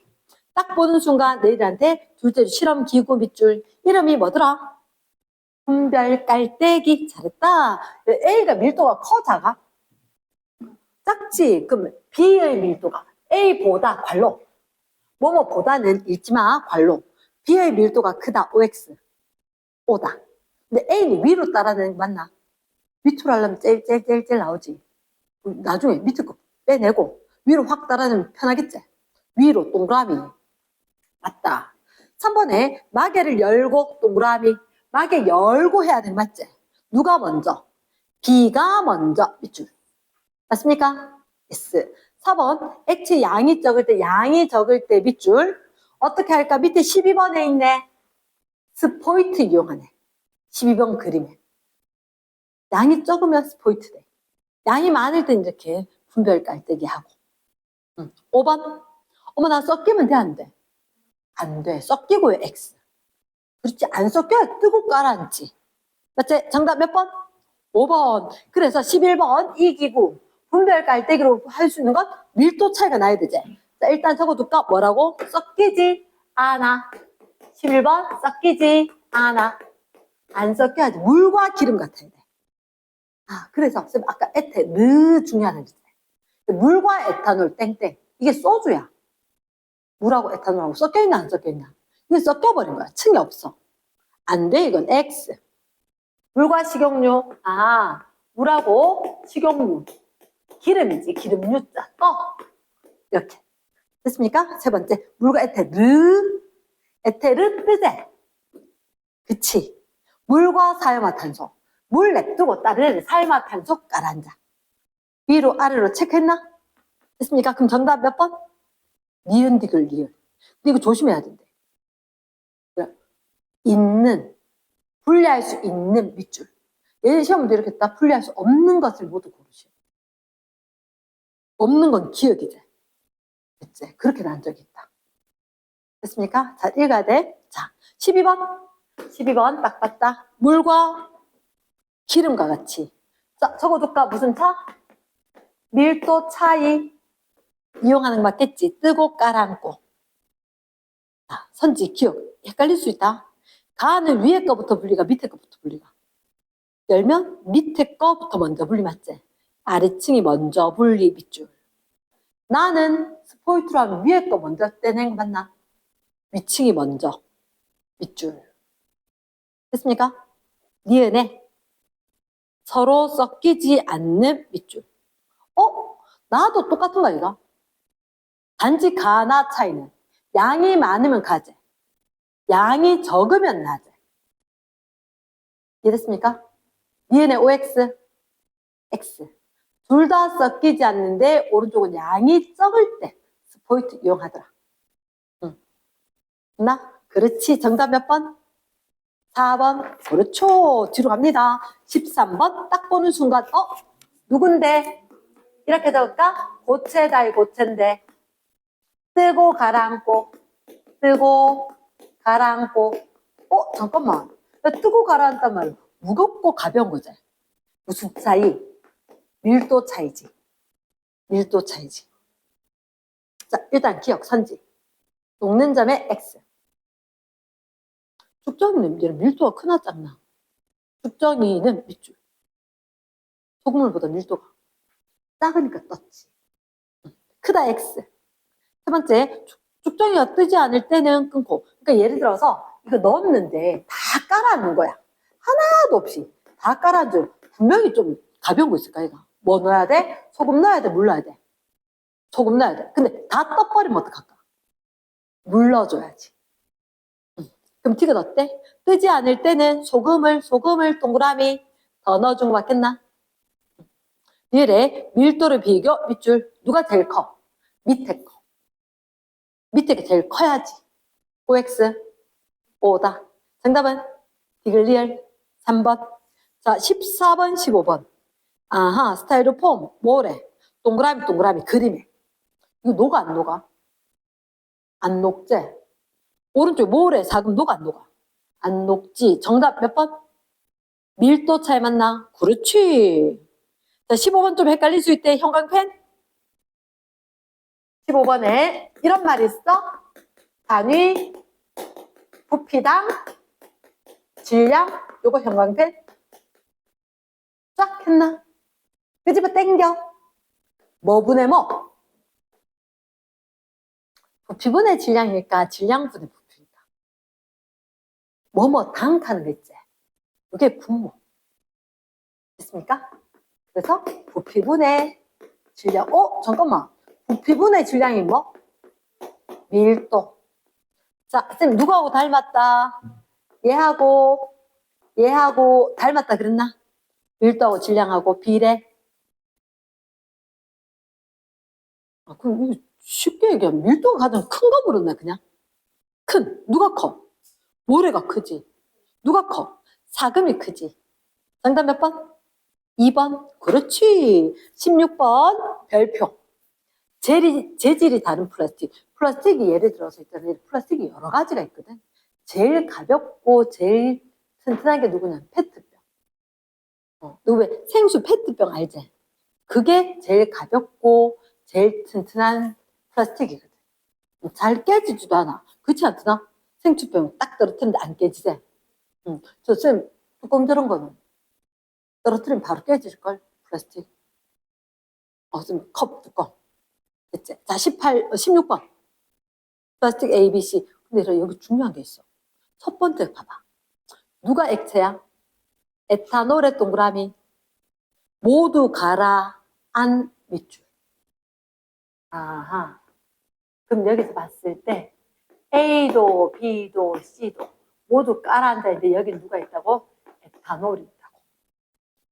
딱 보는 순간 너희들한테 둘째 주 실험 기구 밑줄 이름이 뭐더라? 분별 깔때기. 잘했다. A가 밀도가 커 작아? 작지. 그럼 B의 밀도가 A보다 괄로. 뭐뭐보다는 읽지마 괄로. B의 밀도가 크다. OX. O다. 근데 A는 위로 따라내는 거 맞나? 밑으로 하려면 젤 나오지. 나중에 밑에 거 빼내고 위로 확 따라내면 편하겠지? 위로 동그라미. 맞다. 3번에 마개를 열고 동그라미. 마개 열고 해야 돼. 맞지? 누가 먼저? B가 먼저 밑줄. 맞습니까? S. 4번 액체 양이 적을 때 밑줄. 어떻게 할까? 밑에 12번에 있네. 스포이트 이용하네. 12번 그림에. 양이 적으면 스포이트 돼. 양이 많을 땐 이렇게 분별 깔때기 하고. 5번. 어머, 나 섞이면 돼, 안 돼? 안 돼. 섞이고 X. 그렇지. 안 섞여야 뜨고 깔아앉지. 맞지? 정답 몇 번? 5번. 그래서 11번 이 기구. 분별 깔때기로 할 수 있는 건 밀도 차이가 나야 되지. 자, 일단 적어둘까? 뭐라고? 섞이지 않아. 11번 섞이지 않아. 안 섞여야지. 물과 기름 같아야 돼. 아, 그래서 쌤 아까 에탄올 중요하다고 했잖아요. 물과 에탄올 땡땡. 이게 소주야. 물하고 에탄올하고 섞여있나 안 섞여있나? 이게 섞여버린 거야. 층이 없어. 안 돼. 이건 X. 물과 식용유. 아, 물하고 식용유. 기름이지. 기름유자. 꺼. 이렇게. 됐습니까? 세 번째. 물과 에테르. 에테르 뜨제. 그치. 물과 사이화탄소. 물 냅두고 따르는 사이화탄소 깔아앉아. 위로 아래로 체크했나? 됐습니까? 그럼 정답 몇 번? 니은 디귿 리을. 근데 이거 조심해야 된대. 있는. 분리할 수 있는 밑줄. 예전 시험도 이렇게 딱 분리할 수 없는 것을 모두 고르시오. 없는 건 기억이 돼. 그치? 그렇게 난 적이 있다. 됐습니까? 자, 읽어야 돼. 자, 12번. 12번 딱 봤다. 물과 기름과 같이. 자, 적어둘까? 무슨 차? 밀도 차이. 이용하는 거 맞겠지? 뜨고 깔아앉고. 자, 선지, 기억. 헷갈릴 수 있다. 가는 위에 거부터 분리가 밑에 거부터 분리가. 열면 밑에 거부터 먼저 분리 맞지? 아래층이 먼저 분리 밑줄. 나는 스포이트로 하면 위에 거 먼저 떼낸 거 맞나? 위층이 먼저 밑줄. 됐습니까? 니은에 서로 섞이지 않는 밑줄. 나도 똑같은 거 아이가? 단지 가나 차이는 양이 많으면 가제. 양이 적으면 나제. 이해됐습니까? 니은의 OX, X. 둘 다 섞이지 않는데 오른쪽은 양이 적을 때 스포이트 이용하더라. 나? 그렇지. 정답 몇 번? 4번. 그렇죠. 뒤로 갑니다. 13번. 딱 보는 순간 누군데? 이렇게 적을까? 고체다. 고체인데. 뜨고 가라앉고. 뜨고 가라앉고. 잠깐만. 뜨고 가라앉단 말이야. 무겁고 가벼운 거지. 무슨 차이? 밀도 차이지. 밀도 차이지. 자, 일단 기억, 선지. 녹는 점의 X. 죽정이는 밀도가 크나 작나? 죽정이는 밑줄. 소금물보다 밀도가 작으니까 떴지. 크다 X. 세 번째, 죽정이가 뜨지 않을 때는 끊고. 그러니까 예를 들어서 이거 넣었는데 다 깔아놓은 거야. 하나도 없이 다 깔아줘. 분명히 좀 가벼운 거 있을까 얘가? 뭐 넣어야 돼? 소금 넣어야 돼? 물 넣어야 돼? 소금 넣어야 돼. 근데 다 떠버리면 어떡할까? 물 넣어줘야지. 그럼 티가 어때? 뜨지 않을 때는 소금을 동그라미 더 넣어준 거 맞겠나? 얘래 밀도를 비교 밑줄 누가 제일 커? 밑에 거. 밑에 게 제일 커야지. OX 5다. 정답은 디글리얼 3번. 자, 14번, 15번. 아하, 스타이로폼, 뭐래? 동그라미, 동그라미, 그림에. 이거 녹아, 안 녹아? 안 녹지? 오른쪽 뭐래? 사금 녹아, 안 녹아? 안 녹지. 정답 몇 번? 밀도 차이 맞나? 그렇지. 자, 15번 좀 헷갈릴 수 있대. 형광펜? 15번에 이런 말이 있어. 단위, 부피당, 질량, 요거 형광펜. 쫙 했나? 그 집에 땡겨. 뭐 분의 뭐? 부피분의 질량이니까 질량분의 부피니까. 뭐뭐 당하는 거 있지? 이게 분모. 됐습니까? 그래서 부피분의 질량. 잠깐만. 부피분의 질량이 뭐? 밀도. 자, 쌤 누구하고 닮았다? 얘하고 닮았다 그랬나? 밀도하고 질량하고 비례. 그럼 이거 쉽게 얘기하면 밀도가 가장 큰 거 물었네 그냥. 큰. 누가 커? 모래가 크지. 누가 커? 사금이 크지. 정답 몇 번? 2번. 그렇지. 16번 별표. 재질이 다른 플라스틱. 플라스틱이 예를 들어서 있잖아요. 플라스틱이 여러 가지가 있거든. 제일 가볍고 제일 튼튼한 게 누구냐? 페트병. 너 왜 생수 페트병 알지? 그게 제일 가볍고 제일 튼튼한 플라스틱이거든. 잘 깨지지도 않아. 그렇지 않나? 생수병 딱 떨어뜨리는데 안 깨지지? 저 쌤 뚜껑 저런 거는 떨어뜨리면 바로 깨질걸? 플라스틱. 쌤 컵 뚜껑. 됐지? 자, 16번. 플라스틱 A, B, C. 근데 여기 중요한 게 있어. 첫 번째 봐봐. 누가 액체야? 에탄올의 동그라미. 모두 가라, 안, 밑줄. 아하. 그럼 여기서 봤을 때 A도 B도 C도 모두 깔아앉아있는데 여기 누가 있다고? 에탄올이 있다고.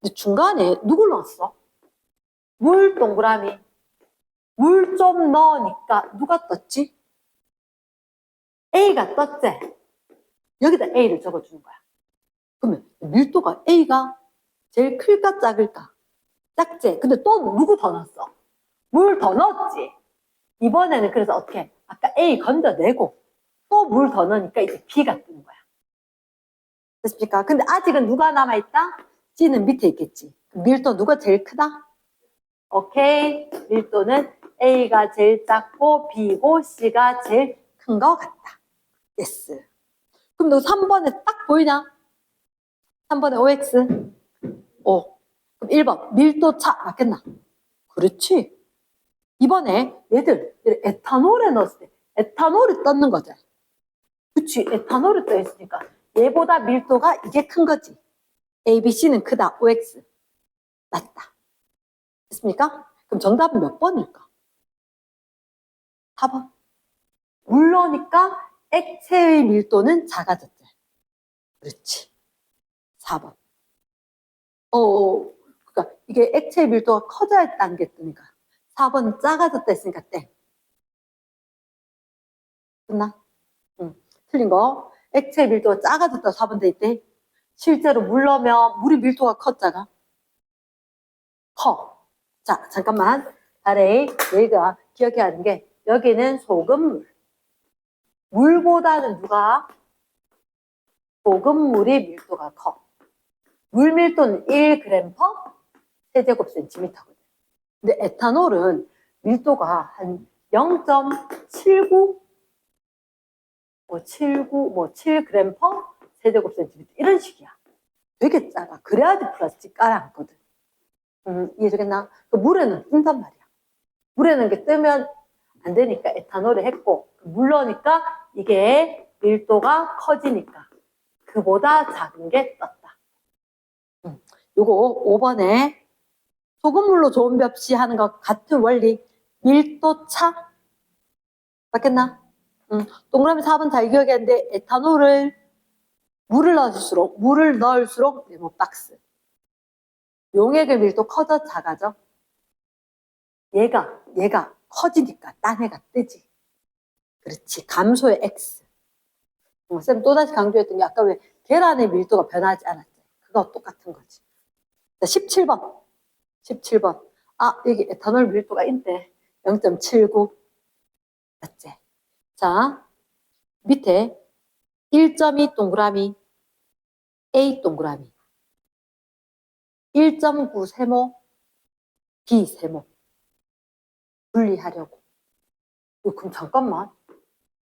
근데 중간에 누굴 넣었어? 물 동그라미. 물 좀 넣으니까 누가 떴지? A가 떴지? 여기다 A를 적어주는 거야. 그러면 밀도가 A가 제일 클까 작을까? 작지? 근데 또 누구 더 넣었어? 물 더 넣었지? 이번에는 그래서 어떻게? 아까 A 건져내고 또 물 더 넣으니까 이제 B가 뜨는 거야. 됐습니까? 근데 아직은 누가 남아있다? C는 밑에 있겠지. 밀도 누가 제일 크다? 오케이. 밀도는 A가 제일 작고 B고 C가 제일 큰 거 같다. 예스. 그럼 너 3번에 딱 보이냐? 3번에 OX. 그럼 1번 밀도 차 맞겠나? 그렇지. 이번에 얘들 에탄올에 넣었을 때 에탄올이 떴는 거지. 그치. 에탄올이 떠 있으니까 얘보다 밀도가 이게 큰 거지. A, B, C는 크다. OX. 맞다. 됐습니까? 그럼 정답은 몇 번일까? 4번. 물 넣으니까 액체의 밀도는 작아졌지. 그렇지. 4번. 그러니까 이게 액체의 밀도가 커져야 했다는 게 뜨니까 4번 작아졌다 했으니까 땡. 끝나? 응. 틀린 거. 액체의 밀도가 작아졌다 4번 돼 있대. 실제로 물 넣으면 물의 밀도가 컸잖아. 커. 자, 잠깐만. 다레이, 얘가 기억해야 하는 게 여기는 소금물. 물보다는 누가? 소금물의 밀도가 커. 물 밀도는 1g per 세제곱센티미터거든. 근데 에탄올은 밀도가 한 0.79, 7g per 세제곱센티미터 이런 식이야. 되게 작아. 그래야지 플라스틱 깔아앉거든. 이해되겠나? 그 물에는 뜬단 말이야. 물에는 게 뜨면 안 되니까 에탄올을 했고 물 넣으니까 이게 밀도가 커지니까 그보다 작은 게 떴다. 요거 5번에 소금물로 좋은 벽시 하는 것 같은 원리 밀도 차 맞겠나? 동그라미 4번 잘 기억했는데 에탄올을 물을 넣을수록 네모 박스 용액의 밀도 커져 작아져? 얘가 커지니까 딴 애가 뜨지. 그렇지. 감소의 X. 쌤 또다시 강조했던 게 아까 왜 계란의 밀도가 변하지 않았지. 그거 똑같은 거지. 자, 17번. 17번. 아, 여기 에탄올 밀도가 있네. 0.79. 맞지? 자, 밑에 1.2 동그라미, A 동그라미. 1.9 세모, B 세모. 분리하려고. 그럼 잠깐만.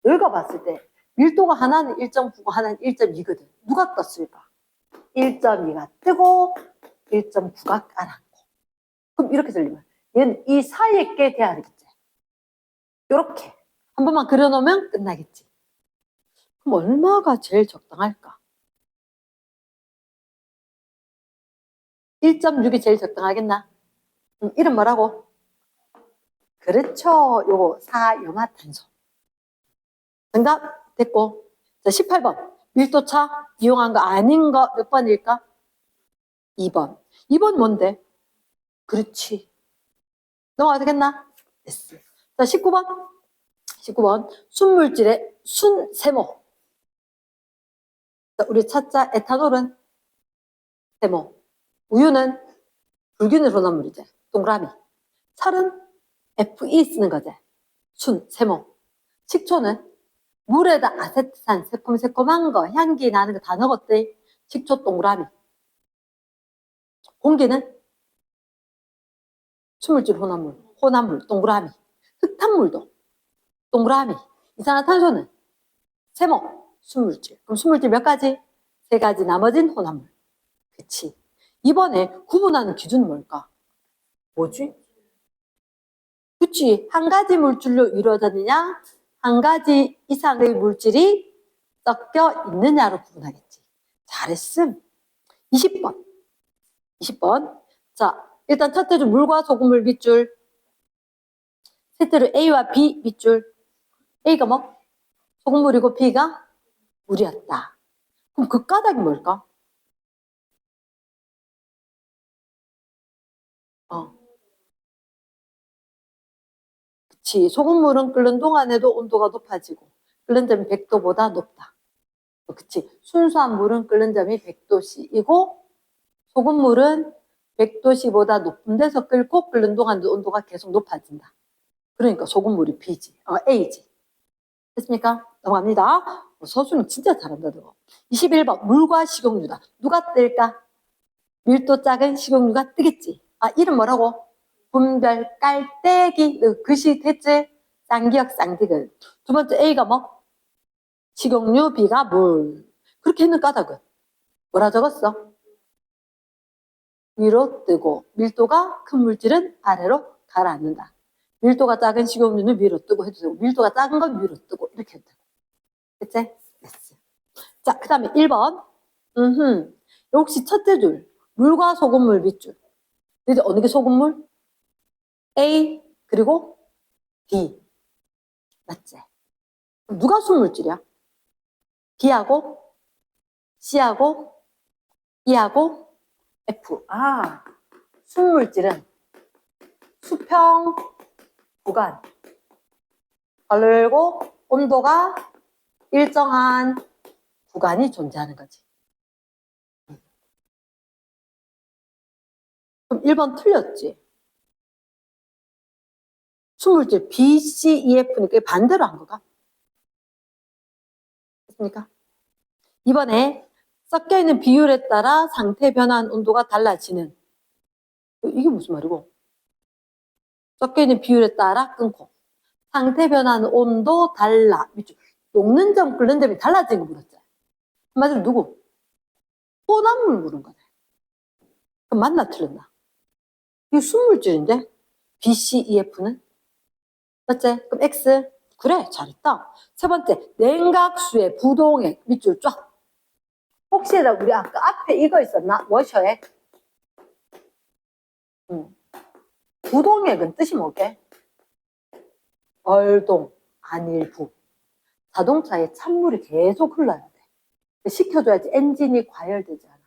여기가 봤을 때 밀도가 하나는 1.9고 하나는 1.2거든. 누가 떴을까? 1.2가 뜨고 1.9가 까놨고. 그럼 이렇게 들리면 얘는 이 사이에 게 돼야 되겠지. 이렇게 한 번만 그려놓으면 끝나겠지. 그럼 얼마가 제일 적당할까? 1.6이 제일 적당하겠나? 이름 뭐라고? 그렇죠. 요거 사염화탄소. 정답 됐고. 자, 18번. 밀도차 이용한 거 아닌 거 몇 번일까? 2번. 2번 뭔데? 그렇지. 넘어가도 되겠나? 됐어. 자, 19번. 19번. 순물질의 순세모. 자, 우리 찾자 에탄올은 세모. 우유는 불균일 혼합물이지. 동그라미. 철은 Fe 쓰는 거지. 순, 세모. 식초는 물에다 아세트산 새콤새콤한 거, 향기 나는 거 다 넣었대. 식초 동그라미. 공기는 수물질 혼합물, 혼합물 동그라미. 흙탕물도 동그라미. 이산화탄소는 세모, 순물질. 그럼 순물질 몇 가지? 3가지. 나머진 혼합물. 그치. 이번에 구분하는 기준은 뭘까? 뭐지? 그치. 한 가지 물질로 이루어졌느냐? 한 가지 이상의 물질이 섞여 있느냐로 구분하겠지. 잘했음. 20번. 20번. 자, 일단 첫째 줄 물과 소금물 밑줄. 셋째로 A와 B 밑줄. A가 뭐? 소금물이고 B가 물이었다. 그럼 그 까닭이 뭘까? 그치. 소금물은 끓는 동안에도 온도가 높아지고 끓는 점이 100도보다 높다. 그치. 순수한 물은 끓는 점이 100도씨이고 소금물은 100도씨보다 높은 데서 끓고 끓는 동안도 온도가 계속 높아진다. 그러니까 소금물이 B지. A지. 됐습니까? 넘어갑니다. 서수는 진짜 잘한다, 너. 21번. 물과 식용유다. 누가 뜰까? 밀도 작은 식용유가 뜨겠지. 아, 이름 뭐라고? 분별 깔때기. 글씨 됐지? 쌍기역 쌍디귿. 두 번째 A가 뭐? 식용유, B가 물. 그렇게 했는 까닭은 뭐라 적었어? 위로 뜨고 밀도가 큰 물질은 아래로 가라앉는다. 밀도가 작은 식용유는 위로 뜨고 해도 되고 밀도가 작은 건 위로 뜨고 이렇게 해도 되고. 됐지? 됐어. 자, 그 다음에 1번. 혹시 첫째 줄 물과 소금물 밑줄. 이제 어느 게 소금물? A 그리고 B. 맞지? 누가 순물질이야? B하고 C하고 E하고 F. 아, 순물질은 수평 구간 그리고 온도가 일정한 구간이 존재하는 거지. 그럼 1번 틀렸지? 순물질 B, C, E, F니까 반대로 한 거가? 됐습니까? 이번에 섞여있는 비율에 따라 상태 변화한 온도가 달라지는. 이게 무슨 말이고? 섞여있는 비율에 따라 끊고 상태 변화하는 온도 달라. 녹는 점, 끓는 점이 달라지는 거 물었죠. 한마디로 누구? 혼합물 물은 거네. 그럼 맞나 틀렸나? 이게 순물질인데 BCEF는? 맞지? 그럼 X. 그래, 잘했다. 세 번째, 냉각수의 부동액 밑줄 쫙. 혹시나 우리 아까 앞에 이거 있었나? 워셔액. 부동액은 뜻이 뭐게? 얼동, 안일부. 자동차에 찬물이 계속 흘러야 돼. 식혀줘야지 엔진이 과열되지 않아.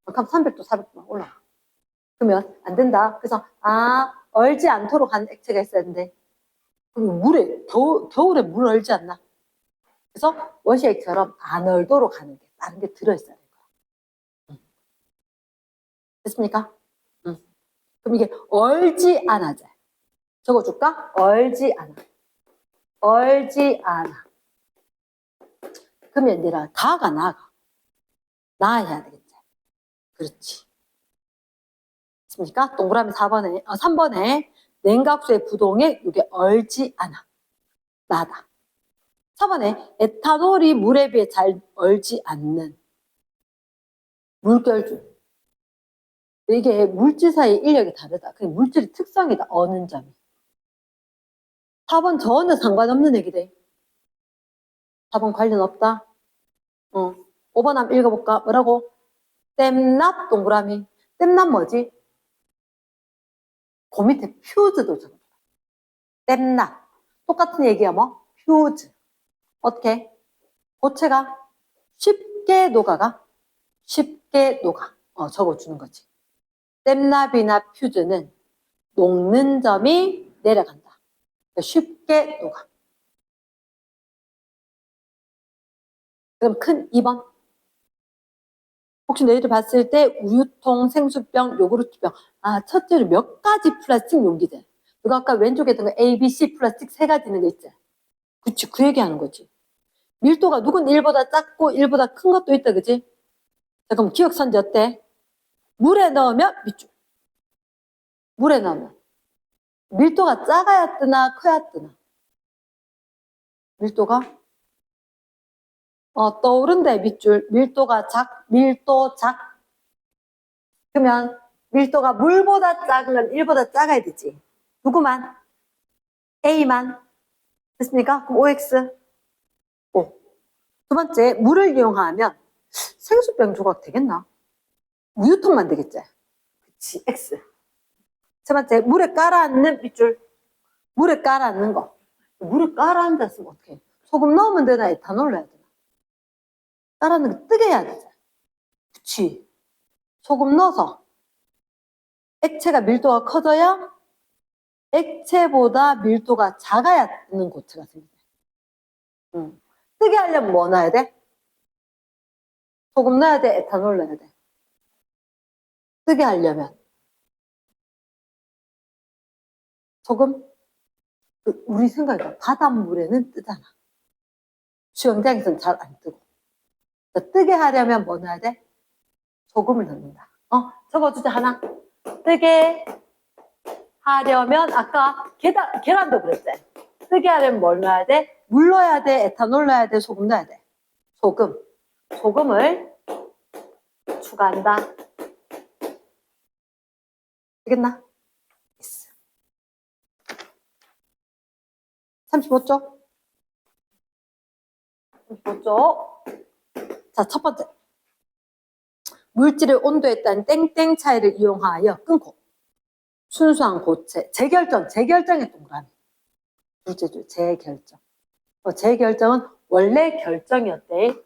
그럼 300도, 400도만 올라가. 그러면 안 된다. 그래서 얼지 않도록 하는 액체가 있어야 되는데 그럼 물에 겨울에 물 얼지 않나? 그래서 워시액처럼 안 얼도록 하는 게 다른 게 들어있어야 될 거야. 됐습니까? 그럼 이게 얼지 않아져. 적어줄까? 얼지 않아. 얼지 않아. 그러면 얘들아, 다가 나가. 나야 되겠지. 그렇지. 됐습니까? 동그라미 3번에 냉각수의 부동액, 이게 얼지 않아. 나다. 4번에 에탄올이 물에 비해 잘 얼지 않는 물결줄. 이게 물질 사이의 인력이 다르다. 그게 물질의 특성이다. 어는 점이. 4번 저는 상관없는 얘기돼. 4번 관련 없다. 5번 한번 읽어볼까? 뭐라고? 땜납 동그라미. 땜납 뭐지? 그 밑에 퓨즈도 적어. 땜납. 똑같은 얘기야 뭐? 퓨즈. 어떻게? 고체가 쉽게 녹아가? 쉽게 녹아. 적어주는 거지. 땜납이나 퓨즈는 녹는 점이 내려간다. 쉽게 녹아. 그럼 큰 2번. 혹시 너희들 봤을 때 우유통, 생수병, 요구르트병. 첫째로 몇 가지 플라스틱 용기들. 그거 아까 왼쪽에 있던 거 A, B, C 플라스틱 3가지 있는 거 있지? 그치, 그 얘기하는 거지. 밀도가 누군 1보다 작고 1보다 큰 것도 있다, 그지? 자, 그럼 기억선지 어때? 물에 넣으면 밑줄. 물에 넣으면. 밀도가 작아야 뜨나 커야 뜨나? 밀도가? 떠오른대 밑줄. 밀도가 밀도 작. 그러면 밀도가 물보다 작은 건 1보다 작아야 되지. 누구만? A만. 됐습니까? 그럼 OX. O. 두 번째, 물을 이용하면 생수병 조각 되겠나? 우유통만 되겠지? 그치, X. 세 번째, 물에 깔아앉는 밑줄. 물에 깔아앉는 거. 물에 깔아앉았으면 어떡해? 소금 넣으면 되나? 에탄올 넣어야 되나? 깔아앉는 거 뜨게 해야 되잖아. 그치. 소금 넣어서 액체가 밀도가 커져야 액체보다 밀도가 작아야 뜨는 고체가 생기네. 뜨게 하려면 뭐 넣어야 돼? 소금 넣어야 돼? 에탄올 넣어야 돼? 뜨게 하려면 소금? 우리 생각에 바닷물에는 뜨잖아. 수영장에서는 잘 안 뜨고. 뜨게 하려면 뭐 넣어야 돼? 소금을 넣는다. 적어주자 하나. 뜨게 하려면 아까 계란도 그랬지. 뜨게 하려면 뭘 넣어야 돼? 물 넣어야 돼? 에탄올 넣어야 돼? 소금 넣어야 돼? 소금. 소금을 추가한다. 되겠나? 35쪽. 35쪽. 자, 첫 번째. 물질의 온도에 따른 땡땡 차이를 이용하여 끊고 순수한 고체. 재결정의 동그라미. 둘째, 재결정. 재결정은 원래 결정이었대.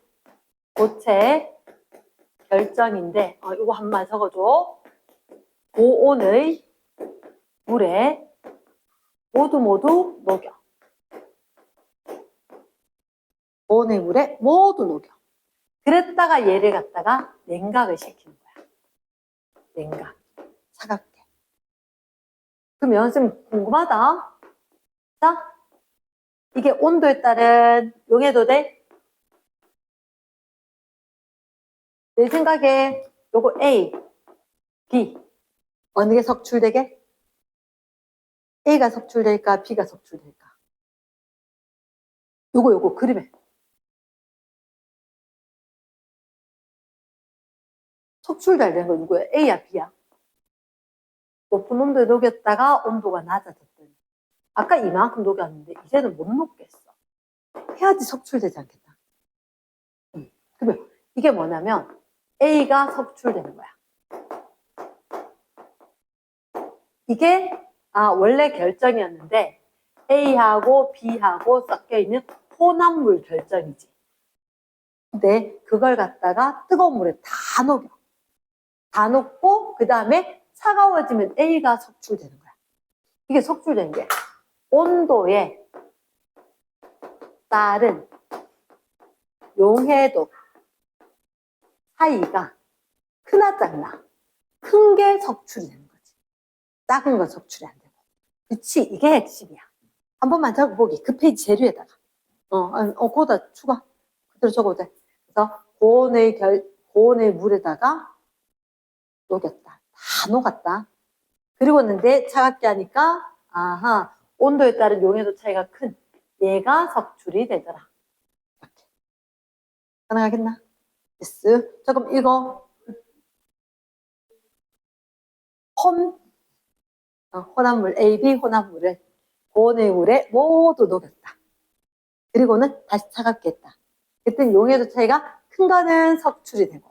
고체 결정인데, 이거 한 번 적어줘. 고온의 물에 모두 녹여. 고온의 물에 모두 녹여. 그랬다가 얘를 갖다가 냉각을 시키는 거야. 냉각. 차갑게. 그러면 좀 궁금하다. 자, 이게 온도에 따른 용해도 돼? 내 생각에 요거 A, B 어느 게 석출되게? A가 석출될까? B가 석출될까? 요거 그림에 석출 잘 되는 거 누구야? A야, B야? 높은 온도에 녹였다가 온도가 낮아졌더니 아까 이만큼 녹였는데 이제는 못 녹겠어. 해야지 석출되지 않겠다. 그러면 이게 뭐냐면 A가 석출되는 거야. 이게 원래 결정이었는데 A하고 B하고 섞여있는 혼합물 결정이지. 근데 그걸 갖다가 뜨거운 물에 다 녹여. 다 녹고 그 다음에 차가워지면 A가 석출되는 거야. 이게 석출된 게 온도에 따른 용해도 사이가 크나 작나? 큰 게 석출이 되는 거지. 작은 건 석출이 안 되고. 그치? 이게 핵심이야. 한 번만 적어보기. 그 페이지 재료에다가. 거기다 추가. 그대로 적어도 돼. 그래서 고온의 물에다가 녹였다. 다 녹았다. 그리고는 내 차갑게 하니까, 아하, 온도에 따른 용해도 차이가 큰 얘가 석출이 되더라. 이렇게. 가능하겠나? 됐어. 조금 이거 혼합물, AB 혼합물을 고온의 물에 모두 녹였다. 그리고는 다시 차갑게 했다. 그때 용해도 차이가 큰 거는 석출이 되고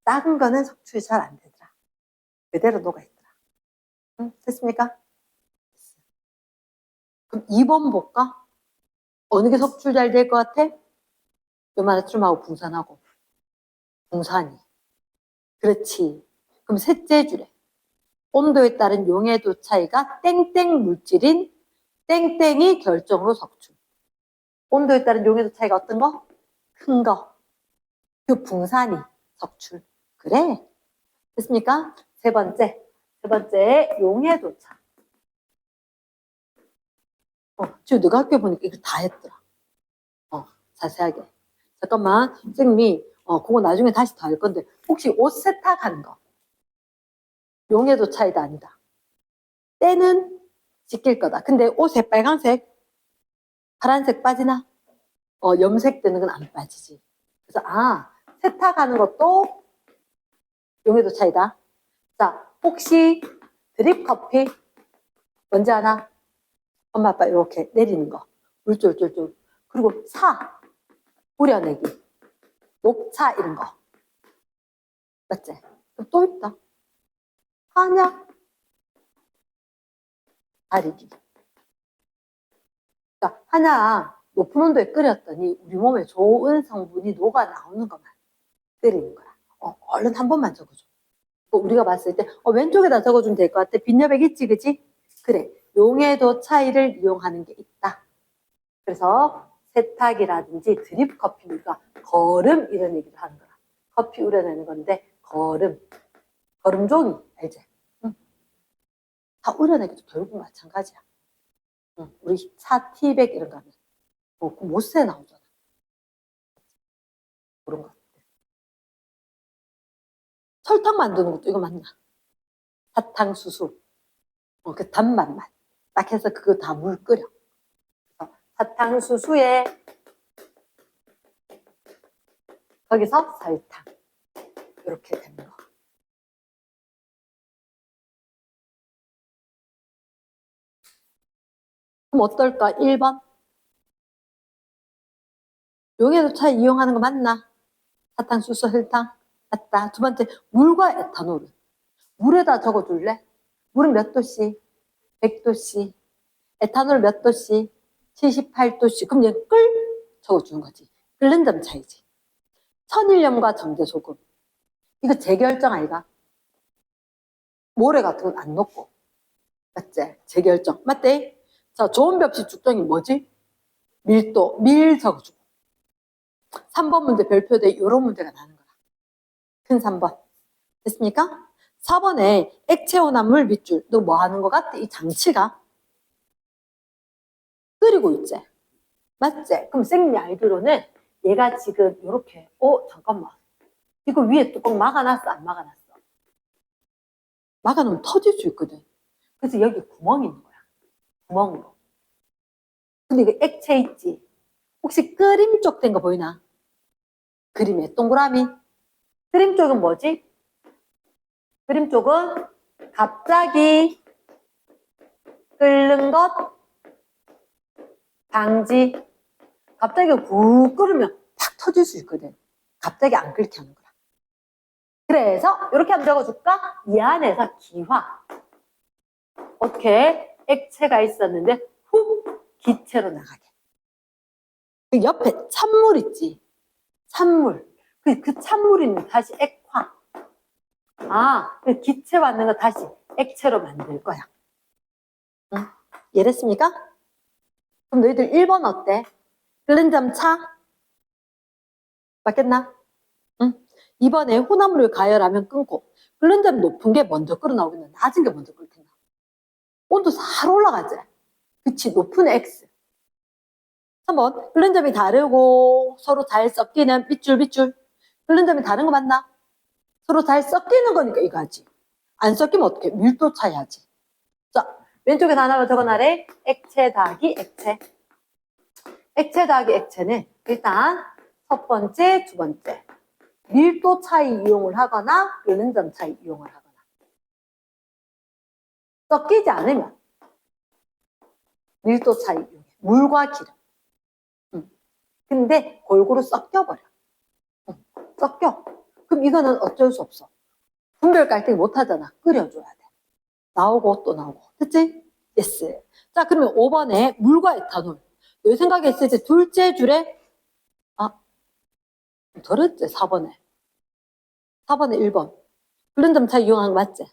작은 거는 석출이 잘 안 되더라. 그대로 녹아있더라. 응? 됐습니까? 그럼 2번 볼까? 어느 게 석출 잘 될 것 같아? 요만하트륨하고 붕산하고 붕산이. 그렇지. 그럼 셋째 줄에 온도에 따른 용해도 차이가 땡땡 물질인 땡땡이 결정으로 석출. 온도에 따른 용해도 차이가 어떤 거? 큰 거. 그 붕산이 석출. 그래. 됐습니까? 세 번째 용해도 차. 지금 너가 학교 보니까 이거 다 했더라. 자세하게. 잠깐만, 선생님이 그거 나중에 다시 더 할 건데 혹시 옷 세탁하는 거 용해도 차이도 아니다. 때는 지킬 거다. 근데 옷에 빨간색, 파란색 빠지나? 염색되는 건 안 빠지지. 그래서 세탁하는 것도 용해도 차이다. 자, 혹시 드립 커피 뭔지 아나? 엄마 아빠 이렇게 내리는 거. 물 쫄쫄쫄. 그리고 우려내기. 녹차 이런 거. 맞지? 또 있다. 한약 가리기. 그러니까 한약 높은 온도에 끓였더니 우리 몸에 좋은 성분이 녹아 나오는 것만 끓이는 거야. 얼른 한 번만 적어줘. 우리가 봤을 때 왼쪽에다 적어주면 될 것 같아. 빈여백 있지, 그치? 그래. 용해도 차이를 이용하는 게 있다. 그래서 세탁이라든지 드립 커피 우리가 거름 이런 얘기를 하는 거야. 커피 우려내는 건데 거름종이 알지? 응. 다 우려내기도 결국 마찬가지야. 응. 우리 차 티백 이런 거 하면 그 못새 나오잖아. 그런 거. 설탕 만드는 것도 이거 맞나? 사탕수수. 그 단맛만. 딱 해서 그거 다 물 끓여. 사탕수수에 거기서 설탕. 이렇게 되는 거. 그럼 어떨까? 1번. 용해도 차이 이용하는 거 맞나? 사탕수수, 설탕. 맞다. 두 번째, 물과 에탄올은. 물에다 적어줄래? 물은 몇 도씨? 100도씨. 에탄올 몇 도씨? 78도씨. 그럼 얘 적어주는 거지. 끓는 점 차이지. 천일염과 정제소금. 이거 재결정 아이가? 모래 같은 건 안 넣고. 맞지? 재결정. 맞대? 자, 좋은 벽지 죽정이 뭐지? 밀도. 밀 적어주고. 3번 문제 별표돼. 이런 문제가 나는 거야. 큰 3번. 됐습니까? 4번에 액체 혼합물 밑줄. 너 뭐 하는 것 같아? 이 장치가 끓이고 있지? 맞지? 그럼 쌤이 알기로는 얘가 지금 이렇게 잠깐만. 이거 위에 뚜껑 막아놨어? 안 막아놨어? 막아놓으면 터질 수 있거든. 그래서 여기 구멍이 있는 거야. 구멍으로. 근데 이거 액체 있지? 혹시 끓임 쪽 된 거 보이나? 그림에 동그라미. 끓임 쪽은 뭐지? 끓임 쪽은 갑자기 끓는 것 방지. 갑자기 꾹 끓으면 팍 터질 수 있거든. 갑자기 안 끓게 하는 거야. 그래서 이렇게 한번 적어줄까? 이 안에서 기화. 어떻게 액체가 있었는데 훅 기체로 나가게. 그 옆에 찬물 있지? 찬물. 그 찬물이 다시 액화. 그 기체 받는 거 다시 액체로 만들 거야. 응? 이해됐습니까? 그럼 너희들 1번 어때? 끓는 점 차? 맞겠나? 응? 2번에 혼합물을 가열하면 끊고 끓는 점이 높은 게 먼저 끓어 나오겠나 낮은 게 먼저 끓을 텐가. 온도 살 올라가지. 그치, 높은 X. 3번 끓는 점이 다르고 서로 잘 섞이는 밑줄. 끓는 점이 다른 거 맞나? 서로 잘 섞이는 거니까 이거 하지. 안 섞이면 어떻게? 밀도 차이 하지. 자, 왼쪽에 하나만 적어놔래. 액체 더하기 액체. 액체 더하기 액체는 일단 첫 번째, 두 번째. 밀도 차이 이용을 하거나 끓는 점 차이 이용을 하거나. 섞이지 않으면 밀도 차이 이용해. 물과 기름. 근데 골고루 섞여버려. 섞여. 그럼 이거는 어쩔 수 없어. 분별 깔때기 못 하잖아. 끓여줘야 돼. 나오고 또 나오고. 됐지? 예스. 자, 그러면 5번에 물과 에탄올. 내 생각에 했을 때 둘째 줄에, 덜했지? 4번에. 4번에 1번. 끓는 점 차이 이용하는 거 맞지?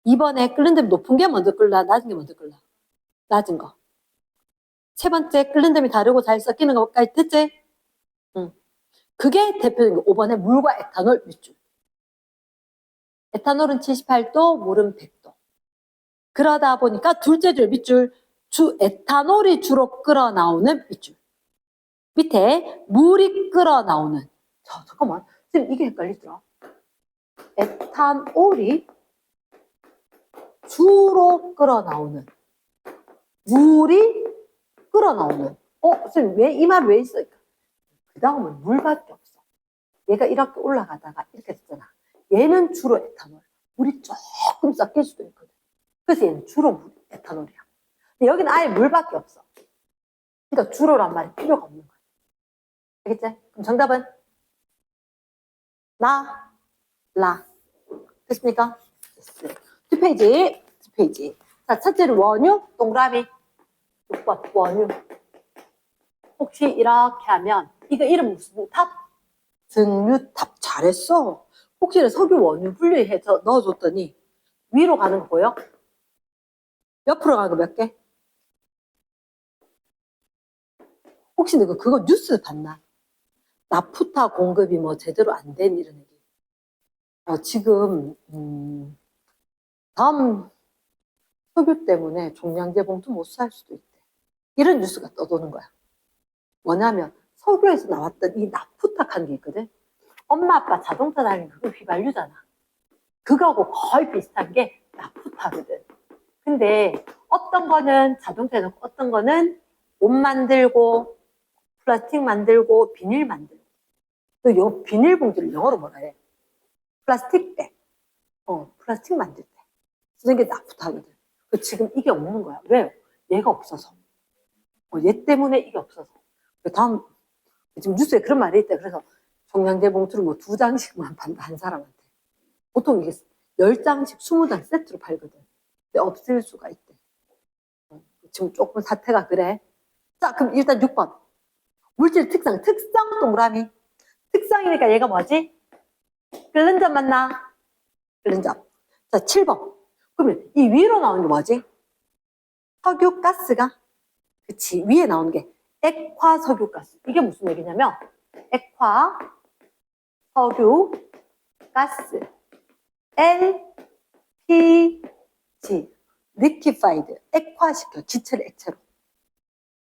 2번에 끓는 점이 높은 게 먼저 끓나, 낮은 게 먼저 끓나? 낮은 거. 세 번째, 끓는 점이 다르고 잘 섞이는 것까지 됐지? 응. 그게 대표적인 거. 5번에 물과 에탄올 밑줄. 에탄올은 78도, 물은 100도. 그러다 보니까 둘째 줄 밑줄, 에탄올이 주로 끓어 나오는 밑줄. 밑에 물이 끓어 나오는. 자, 잠깐만. 지금 이게 헷갈리더라. 에탄올이 주로 끓어 나오는. 물이 끓어 나오는. 선생님, 왜, 이 말 왜 있어요? 그 다음은 물밖에 없어. 얘가 이렇게 올라가다가 이렇게 됐잖아. 얘는 주로 에탄올. 물이 조금 섞일 수도 있거든. 그래서 얘는 주로 에탄올이야. 근데 여기는 아예 물밖에 없어. 그러니까 주로란 말이 필요가 없는 거야. 알겠지? 그럼 정답은? 라. 됐습니까? 됐어요. 두 페이지. 자, 첫째는 원유, 동그라미. 6번, 원유. 혹시 이렇게 하면, 이거 이름 무슨 탑? 증류탑. 잘했어. 혹시 석유 원유 분리해서 넣어줬더니, 위로 가는 거 보여? 옆으로 가는 거 몇 개? 혹시 너 그거 뉴스 봤나? 나프타 공급이 뭐 제대로 안 된 이런 얘기. 지금 다음 석유 때문에 종량제 봉투 못 살 수도 있대. 이런 뉴스가 떠도는 거야. 뭐냐면 석유에서 나왔던 이 나프타한 게 있거든. 엄마 아빠 자동차 다니는 그거 휘발유잖아. 그거하고 거의 비슷한 게 나프타거든. 근데 어떤 거는 자동차에 넣고 어떤 거는 옷 만들고 플라스틱 만들고 비닐 만들고. 요 비닐 봉지를 영어로 뭐라 해? 플라스틱 백. 플라스틱 만들 때 쓰는 게 나프타거든. 지금 이게 없는 거야. 왜? 얘가 없어서. 얘 때문에 이게 없어서. 다음 지금 뉴스에 그런 말이 있대. 그래서 종량제 봉투를 뭐 2장씩만 판다 한 사람한테. 보통 이게 10장씩 20장 세트로 팔거든. 근데 없을 수가 있대. 지금 조금 사태가 그래. 자, 그럼 일단 6번. 물질 특성 동그라미. 특성이니까 얘가 뭐지? 끓는 점 맞나? 끓는 점. 자, 7번. 그러면 이 위로 나오는 게 뭐지? 석유가스가? 그치. 위에 나오는 게 액화석유가스. 이게 무슨 얘기냐면 액화석유가스 LPG liquefied 액화시켜. 기체를 액체로.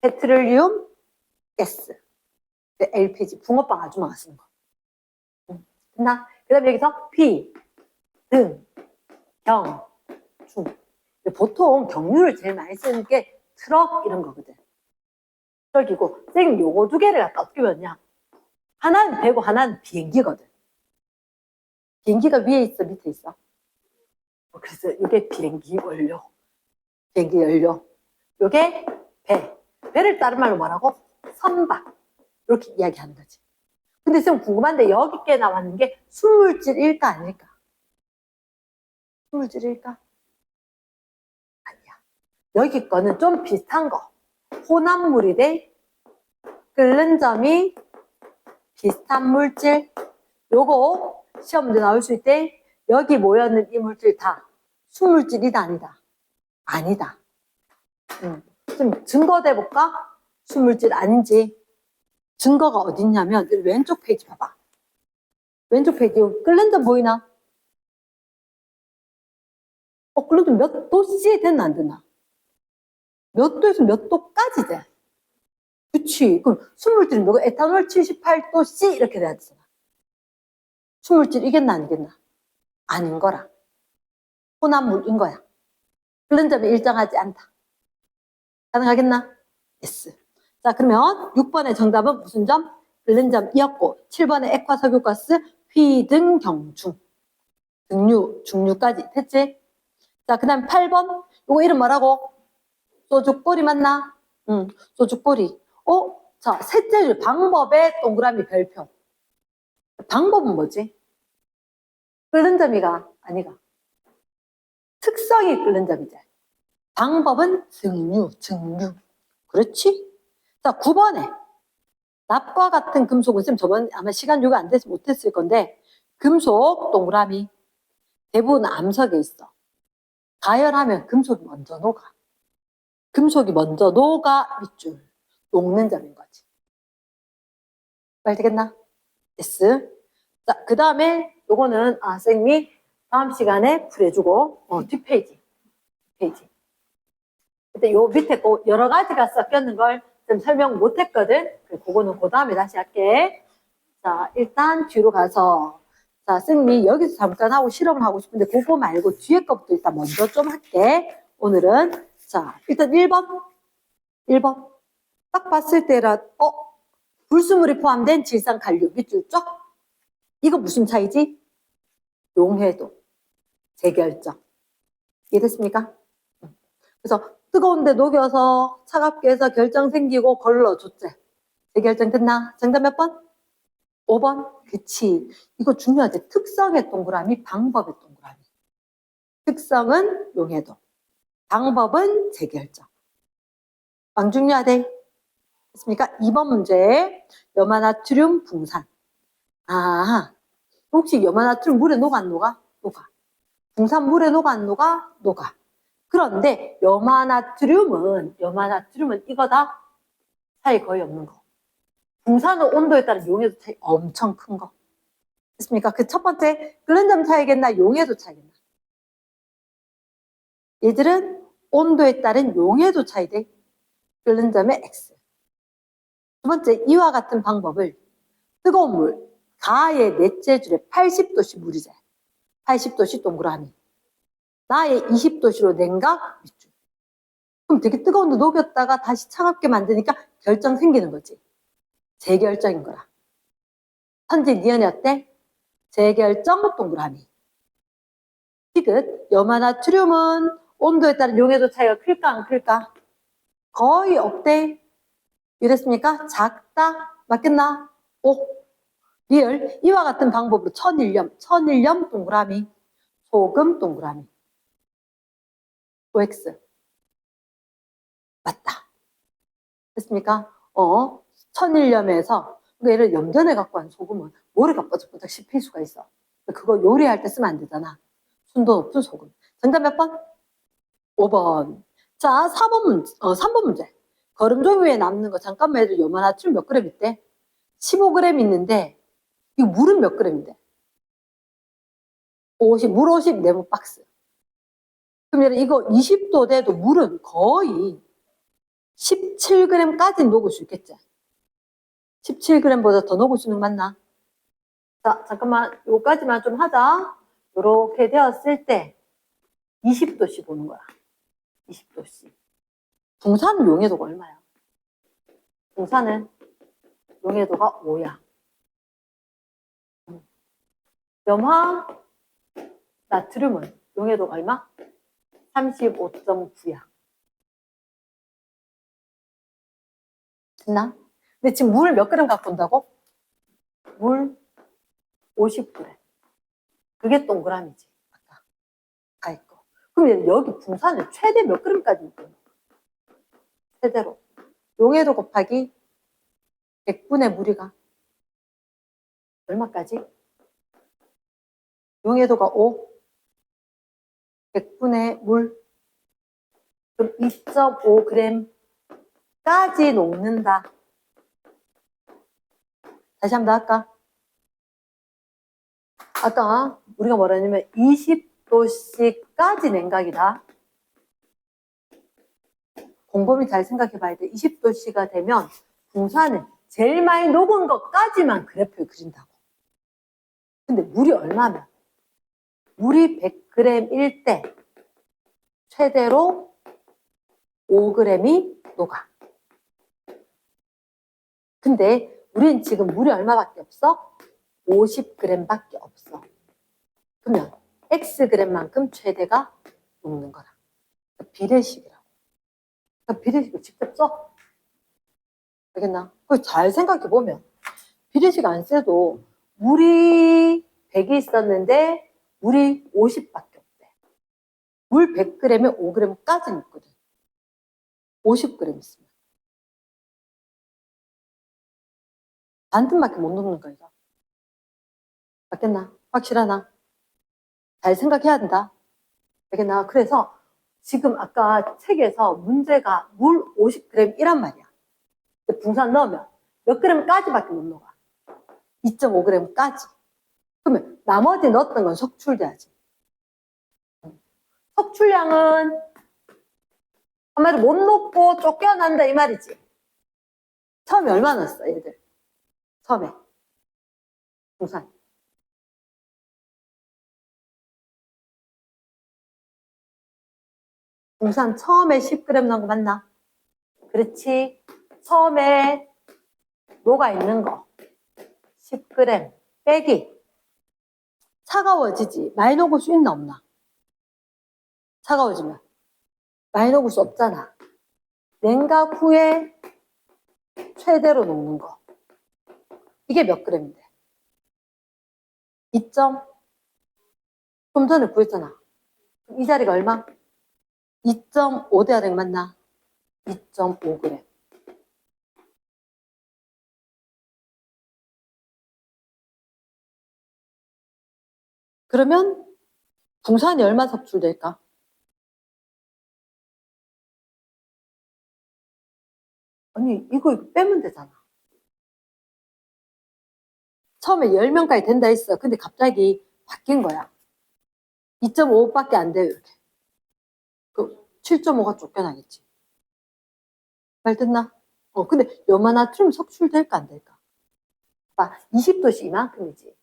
페트롤리움 가스 LPG 붕어빵 아줌마가 쓰는 거. 됐나? 그 다음에 여기서 비, 등, 경, 중. 보통 경유를 제일 많이 쓰는 게 트럭 이런 거거든. 트럭이고 선생님 요거 두 개를 갖다 어떻게 배웠냐? 하나는 배고 하나는 비행기거든. 비행기가 위에 있어 밑에 있어? 그래서 이게 비행기 원료. 비행기 연료. 요게 배. 배를 다른 말로 뭐라고? 선박. 이렇게 이야기하는 거지. 근데 선생님 궁금한데 여기 께 나왔는 게 순물질일까 아닐까? 순물질일까? 아니야. 여기 거는 좀 비슷한 거. 혼합물이 돼 끓는 점이 비슷한 물질. 요거 시험 문제 나올 수 있대. 여기 모여있는 이 물질 다 순물질이다 아니다? 아니다. 좀 증거돼 볼까? 순물질 아닌지. 증거가 어딨냐면 왼쪽 페이지 봐봐. 왼쪽 페이지 끓는 점 보이나? 끓는 점 몇 도씨 됐나 안 됐나? 몇 도에서 몇 도까지 돼? 그치. 그럼 순물질은 누가 에탄올 78도 C 이렇게 돼야 되잖아. 순물질 이겠나 안 이겠나? 아닌 거라. 혼합물인 거야. 끓는 점이 일정하지 않다. 가능하겠나? yes. 자, 그러면 6번의 정답은 무슨 점? 끓는 점이었고 7번의 액화석유가스 휘등경중 등류, 중류까지 됐지? 자, 그 다음 8번 이거 이름 뭐라고? 소주꼬리 맞나? 응, 소주꼬리. 자, 셋째 줄 방법의 동그라미 별표. 방법은 뭐지? 끓는 점이가 아니가. 특성이 끓는 점이지. 방법은 증류, 증류. 그렇지? 자, 9번에 납과 같은 금속은 쌤 저번 아마 시간 요구 안 돼서 못했을 건데 금속 동그라미 대부분 암석에 있어. 가열하면 금속이 먼저 녹아. 금속이 먼저 녹아 밑줄 녹는 점인 거지. 말 되겠나? yes. 자, 그 다음에 요거는 쌤이 다음 시간에 풀해주고 뒷페이지. 근데 요 밑에 거 여러 가지가 섞였는 걸 좀 설명 못 했거든. 그거는 그 다음에 다시 할게. 자, 일단 뒤로 가서 자, 쌤이 여기서 잠깐 하고 실험을 하고 싶은데 그거 말고 뒤에 거부터 일단 먼저 좀 할게. 오늘은 자, 일단 1번 딱 봤을 때라 불순물이 포함된 질산칼륨 밑줄 쫙. 이거 무슨 차이지? 용해도, 재결정. 이해됐습니까? 그래서 뜨거운데 녹여서 차갑게 해서 결정 생기고 걸러줬지. 재결정 됐나? 정답 몇 번? 5번? 그치. 이거 중요하지. 특성의 동그라미, 방법의 동그라미. 특성은 용해도, 방법은 재결정. 왕 중요하대. 됐습니까? 2번 문제. 염화나트륨 붕산. 혹시 염화나트륨 물에 녹아 안 녹아? 녹아. 붕산 물에 녹아 안 녹아? 녹아. 그런데 염화나트륨은 이거다 차이 거의 없는 거. 붕산은 온도에 따른 용해도 차이 엄청 큰 거. 됐습니까? 그 첫 번째 끓는 점 차이겠나 용해도 차이겠나? 얘들은 온도에 따른 용해도 차이 돼. 끓는 점의 X. 두 번째 이와 같은 방법을 뜨거운 물 가의 넷째 줄에 80도씨 물이제. 80도씨 동그라미. 나의 20도씨로 냉각 밑줄. 그럼 되게 뜨거운데 녹였다가 다시 차갑게 만드니까 결정 생기는 거지. 재결정인 거라. 현재 니은이 어때? 재결정 동그라미. 디귿 염화나트륨은 온도에 따른 용해도 차이가 클까 안 클까? 거의 없대. 이랬습니까? 작다? 맞겠나? 리을 이와 같은 방법으로 천일염 동그라미, 소금 동그라미. OX 맞다. 됐습니까? 천일염에서 얘를 염전에 갖고 한 소금은 모래가 뻐쩍뻐쩍 씹힐 수가 있어. 그거 요리할 때 쓰면 안 되잖아. 순도 높은 소금. 정답 몇 번? 5번. 자, 3번 문제. 거름종 위에 남는 거 잠깐만 해도 염화나트륨 몇 그램 있대? 15g 있는데 이 물은 몇 그램인데? 50, 물 50 네모 박스. 그럼 이거 20도 돼도 물은 거의 17g까지 녹을 수 있겠지? 17g보다 더 녹을 수 있는 거 맞나? 자, 잠깐만 요까지만 좀 하자. 요렇게 되었을 때 20도씨 보는 거야. 20도씨. 붕산 용해도가 얼마야? 붕산은 용해도가 5야. 염화 나트륨은 용해도가 얼마? 35.9야. 됐나? 근데 지금 물 몇 그램 갖고 온다고? 물 50g. 그게 동그라미지. 아까 가 있고. 그럼 여기 붕산은 최대 몇 그램까지 있거든? 최대로. 용해도 곱하기 100분의 무리가 얼마까지? 용해도가 5, 100분의 물. 그럼 2.5g까지 녹는다. 다시 한번 더 할까? 아까 우리가 뭐라 했냐면 20도씨까지 냉각이다. 곰곰이 잘 생각해 봐야 돼. 20도씨가 되면 붕산은 제일 많이 녹은 것까지만 그래프에 그린다고. 근데 물이 얼마면? 물이 100g일 때 최대로 5g이 녹아. 근데 우린 지금 물이 얼마밖에 없어? 50g밖에 없어. 그러면 Xg만큼 최대가 녹는 거라. 비례식이라고. 비례식을 직접 써. 알겠나? 잘 생각해보면 비례식 안 써도 물이 100이 있었는데 물이 50밖에 없대. 물 100g에 5g까지는 있거든. 50g 있으면. 반틈밖에 못 녹는 거야, 이거. 맞겠나? 확실하나? 잘 생각해야 된다. 알겠나? 그래서 지금 아까 책에서 문제가 물 50g이란 말이야. 붕산 넣으면 몇 g까지밖에 못 녹아. 2.5g까지. 그러면 나머지 넣었던 건 석출돼야지. 석출량은 한마디로 못 녹고 쫓겨난다 이 말이지. 처음에 얼마 넣었어 얘들? 처음에 붕산 처음에 10g 넣은 거 맞나? 그렇지. 처음에 녹아있는 거 10g 빼기 차가워지지. 많이 녹을 수 있나 없나? 차가워지면 많이 녹을 수 없잖아. 냉각 후에 최대로 녹는 거 이게 몇 g인데? 2. 좀 전에 구했잖아. 이 자리가 얼마? 2.5 돼야 되는 거 맞나? 2.5g. 그러면 붕산이 얼마 석출될까? 아니 이거 빼면 되잖아. 처음에 10명까지 된다 했어. 근데 갑자기 바뀐 거야. 2.5밖에 안 돼요. 이렇게. 그 7.5가 쫓겨나겠지. 말 듣나? 근데 요만하면 석출될까 안 될까? 봐, 20도씨 이만큼이지.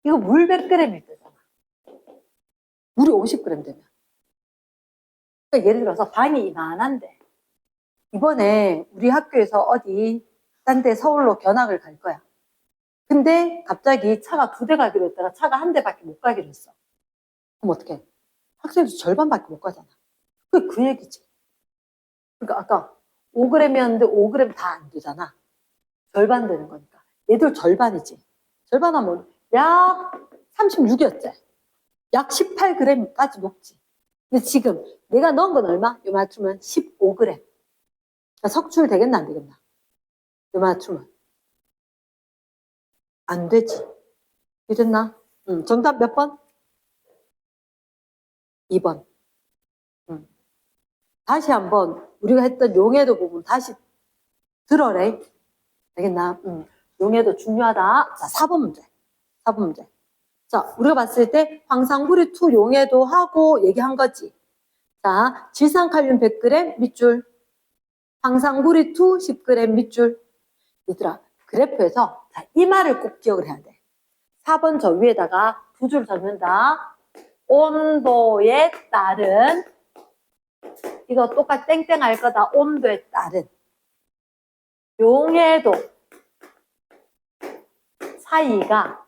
이거 물 100g일 때잖아. 물이 50g 되면. 그러니까 예를 들어서 방이 이만한데 이번에 우리 학교에서 어디 딴 데 서울로 견학을 갈 거야. 근데 갑자기 차가 2대 가기로 했다가 차가 1대밖에 못 가기로 했어. 그럼 어떡해? 학생들 절반밖에 못 가잖아. 그 얘기지. 그러니까 아까 5g이었는데 5g 다 안 되잖아. 절반 되는 거니까. 얘들 절반이지. 절반 하면 약 36이었지. 약 18g까지 녹지. 근데 지금 내가 넣은 건 얼마? 요 맞추면 15g. 그러니까 석출 되겠나 안 되겠나? 요 맞추면 안 되지. 이랬나? 정답 몇 번? 2번. 다시 한번 우리가 했던 용해도 부분 다시 들어래. 알겠나? 용해도 중요하다. 자, 4번 문제. 4번 문제. 자, 우리가 봤을 때 황상구리 투 용해도 하고 얘기한 거지. 자, 질산칼륨 100g 밑줄. 황상구리 투 10g 밑줄. 얘들아, 그래프에서 자, 이 말을 꼭 기억을 해야 돼. 4번 저 위에다가 두 줄 적는다. 온도에 따른 이거 똑같이 땡땡 할 거다. 온도에 따른 용해도 차이가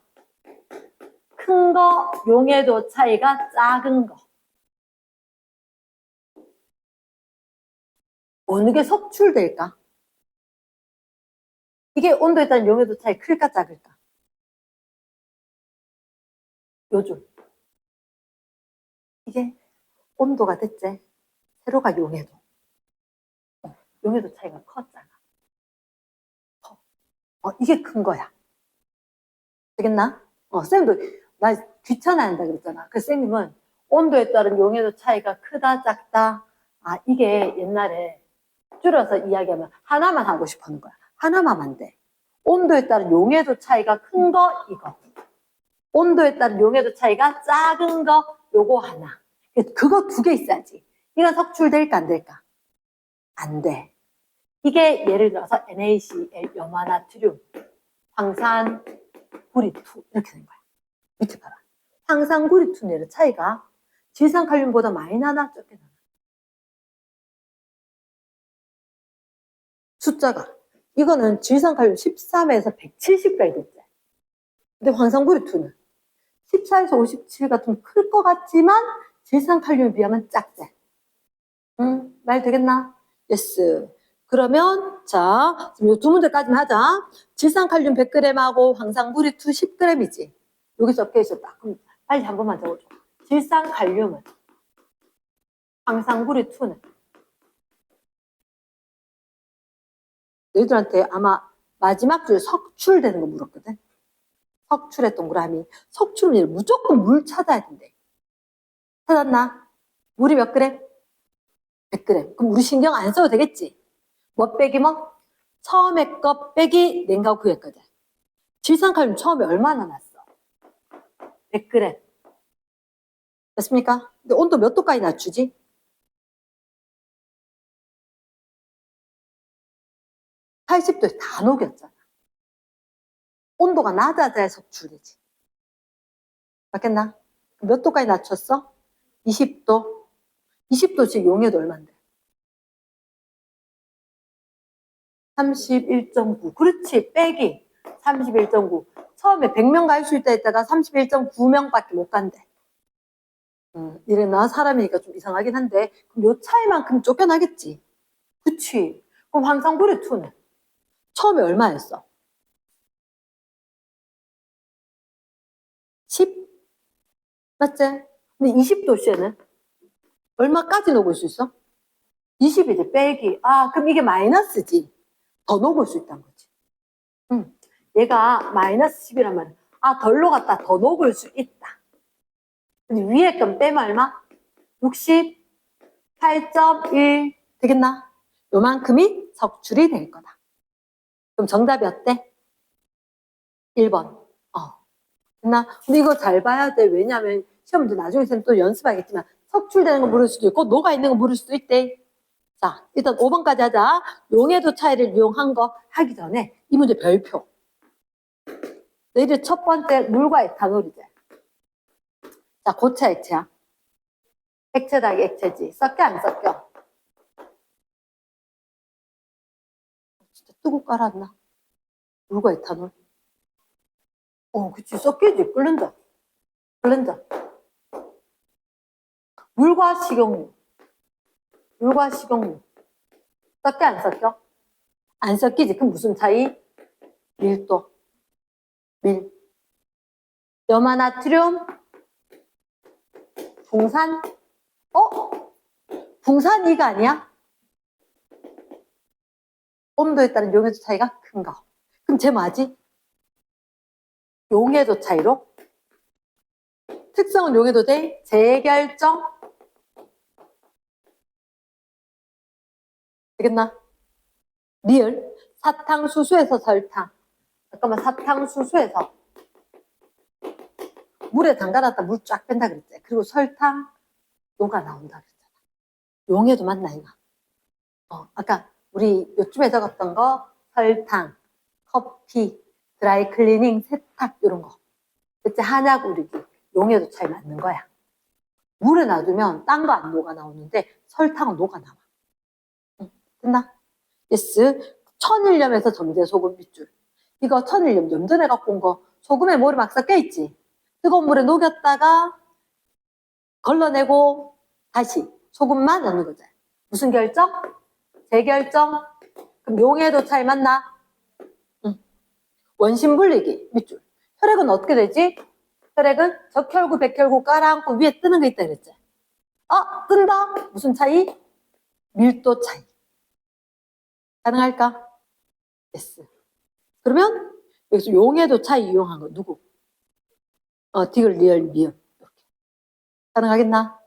큰 거, 용해도 차이가 작은 거. 어느 게 석출될까? 이게 온도에 따른 용해도 차이 클까 작을까? 요줄. 이게 온도가 됐지? 세로가 용해도. 용해도 차이가 커 작아? 커. 이게 큰 거야. 되겠나? 쌤도 나 귀찮아한다 그랬잖아. 그 쌤님은 온도에 따른 용해도 차이가 크다 작다. 아 이게 옛날에 줄여서 이야기하면 하나만 하고 싶어 하는 거야. 하나만 안 돼. 온도에 따른 용해도 차이가 큰 거 이거. 온도에 따른 용해도 차이가 작은 거 요거 하나. 그거 두 개 있어야지. 이건 석출될까 안 될까? 안 돼. 이게 예를 들어서 NaCl, 염화나트륨, 황산, 구리2 이렇게 된 거야. 밑에 봐라. 황산, 구리2는 차이가 질산칼륨보다 많이 나나 적게 나나? 숫자가 이거는 질산칼륨 13에서 170까지 됐지. 근데 황산, 구리2는 14에서 57 같으면 클 것 같지만 질산칼륨에 비하면 작대. 말 되겠나? 예스. 그러면 자, 지금 이 두 문제까지만 하자. 질산칼륨 100g하고 황산구리2 10g이지. 여기 적혀 있었다. 그럼 빨리 한 번만 적어줘. 질산칼륨은 황산구리2는 너희들한테 아마 마지막 줄 석출되는 거 물었거든. 석출의 동그라미. 석출은 무조건 물 찾아야 된대. 찾았나? 물이 몇 그램? 100g. 그럼 우리 신경 안 써도 되겠지? 뭐 빼기 뭐? 처음에 거 빼기 냉각 구했거든. 질산칼륨 처음에 얼마나 났어? 100g. 됐습니까? 근데 온도 몇 도까지 낮추지? 80도에 다 녹였잖아. 온도가 낮아져야 석출되지. 맞겠나? 몇 도까지 낮췄어? 20도. 20도 지금 용해도 얼만데? 31.9. 그렇지. 빼기 31.9. 처음에 100명 갈 수 있다 했다가 31.9명밖에 못 간대. 이래나 사람이니까 좀 이상하긴 한데 그럼 요 차이만큼 쫓겨나겠지. 그치. 그럼 황산구리2는 처음에 얼마였어? 10? 맞지? 근데 20도씨에는 얼마까지 녹을 수 있어? 20이지 빼기. 아 그럼 이게 마이너스지. 더 녹을 수 있다는 거지. 얘가 마이너스 10이란 말이야. 아 덜 녹았다. 더 녹을 수 있다. 근데 위에 건 빼면 얼마? 68.1 되겠나? 요만큼이 석출이 될 거다. 그럼 정답이 어때? 1번. 됐나? 근데 이거 잘 봐야 돼. 왜냐면 시험 문제 나중에 쌤 또 연습하겠지만 석출되는 거 물을 수도 있고 녹아 있는 거 물을 수도 있대. 자, 일단 5번까지 하자. 용해도 차이를 이용한 거 하기 전에 이 문제 별표. 너희들 첫 번째 물과 에탄올이지. 자, 고체 액체야. 액체다, 액체지. 섞여 안 섞여? 진짜 뜨고 깔았나? 물과 에탄올. 그치. 섞이지. 끓는다. 끓는다. 물과 식용유. 물과 식용유. 섞여 안 섞여? 안 섞이지. 그럼 무슨 차이? 밀도. 밀. 염화나트륨. 붕산. 붕산이가 아니야? 온도에 따른 용해도 차이가 큰 거. 그럼 쟤 뭐지? 용해도 차이로? 특성은 용해도 돼? 재결정? 되겠나? 리을. 사탕수수에서 설탕. 잠깐만, 사탕수수에서 물에 담가놨다 물 쫙 뺀다 그랬지. 그리고 설탕, 녹아 나온다 그랬잖아. 용해도 맞나, 이거? 아까 우리 요쯤에 적었던 거, 설탕, 커피, 드라이 클리닝, 세탁, 이런 거. 그치, 한약 우리기. 용해도 차이 맞는 거야. 물에 놔두면 딴 거 안 녹아 나오는데 설탕은 녹아 나와. 됐나? 예스. 천일염에서 점제 소금 밑줄. 이거 천일염 염전에 갖고 온 거 소금에 물이 막 섞여 있지. 뜨거운 물에 녹였다가 걸러내고 다시 소금만 넣는 거지. 무슨 결정? 재결정. 그럼 용해도 차이 맞나? 원심 분리기 밑줄. 혈액은 어떻게 되지? 혈액은 적혈구, 백혈구 깔아앉고 위에 뜨는 거 있다 그랬지. 뜬다. 무슨 차이? 밀도 차이. 가능할까? 예스. 그러면 여기서 용해도 차이 이용한 거 누구? 디귿, 리을, 미음. 이렇게. 가능하겠나?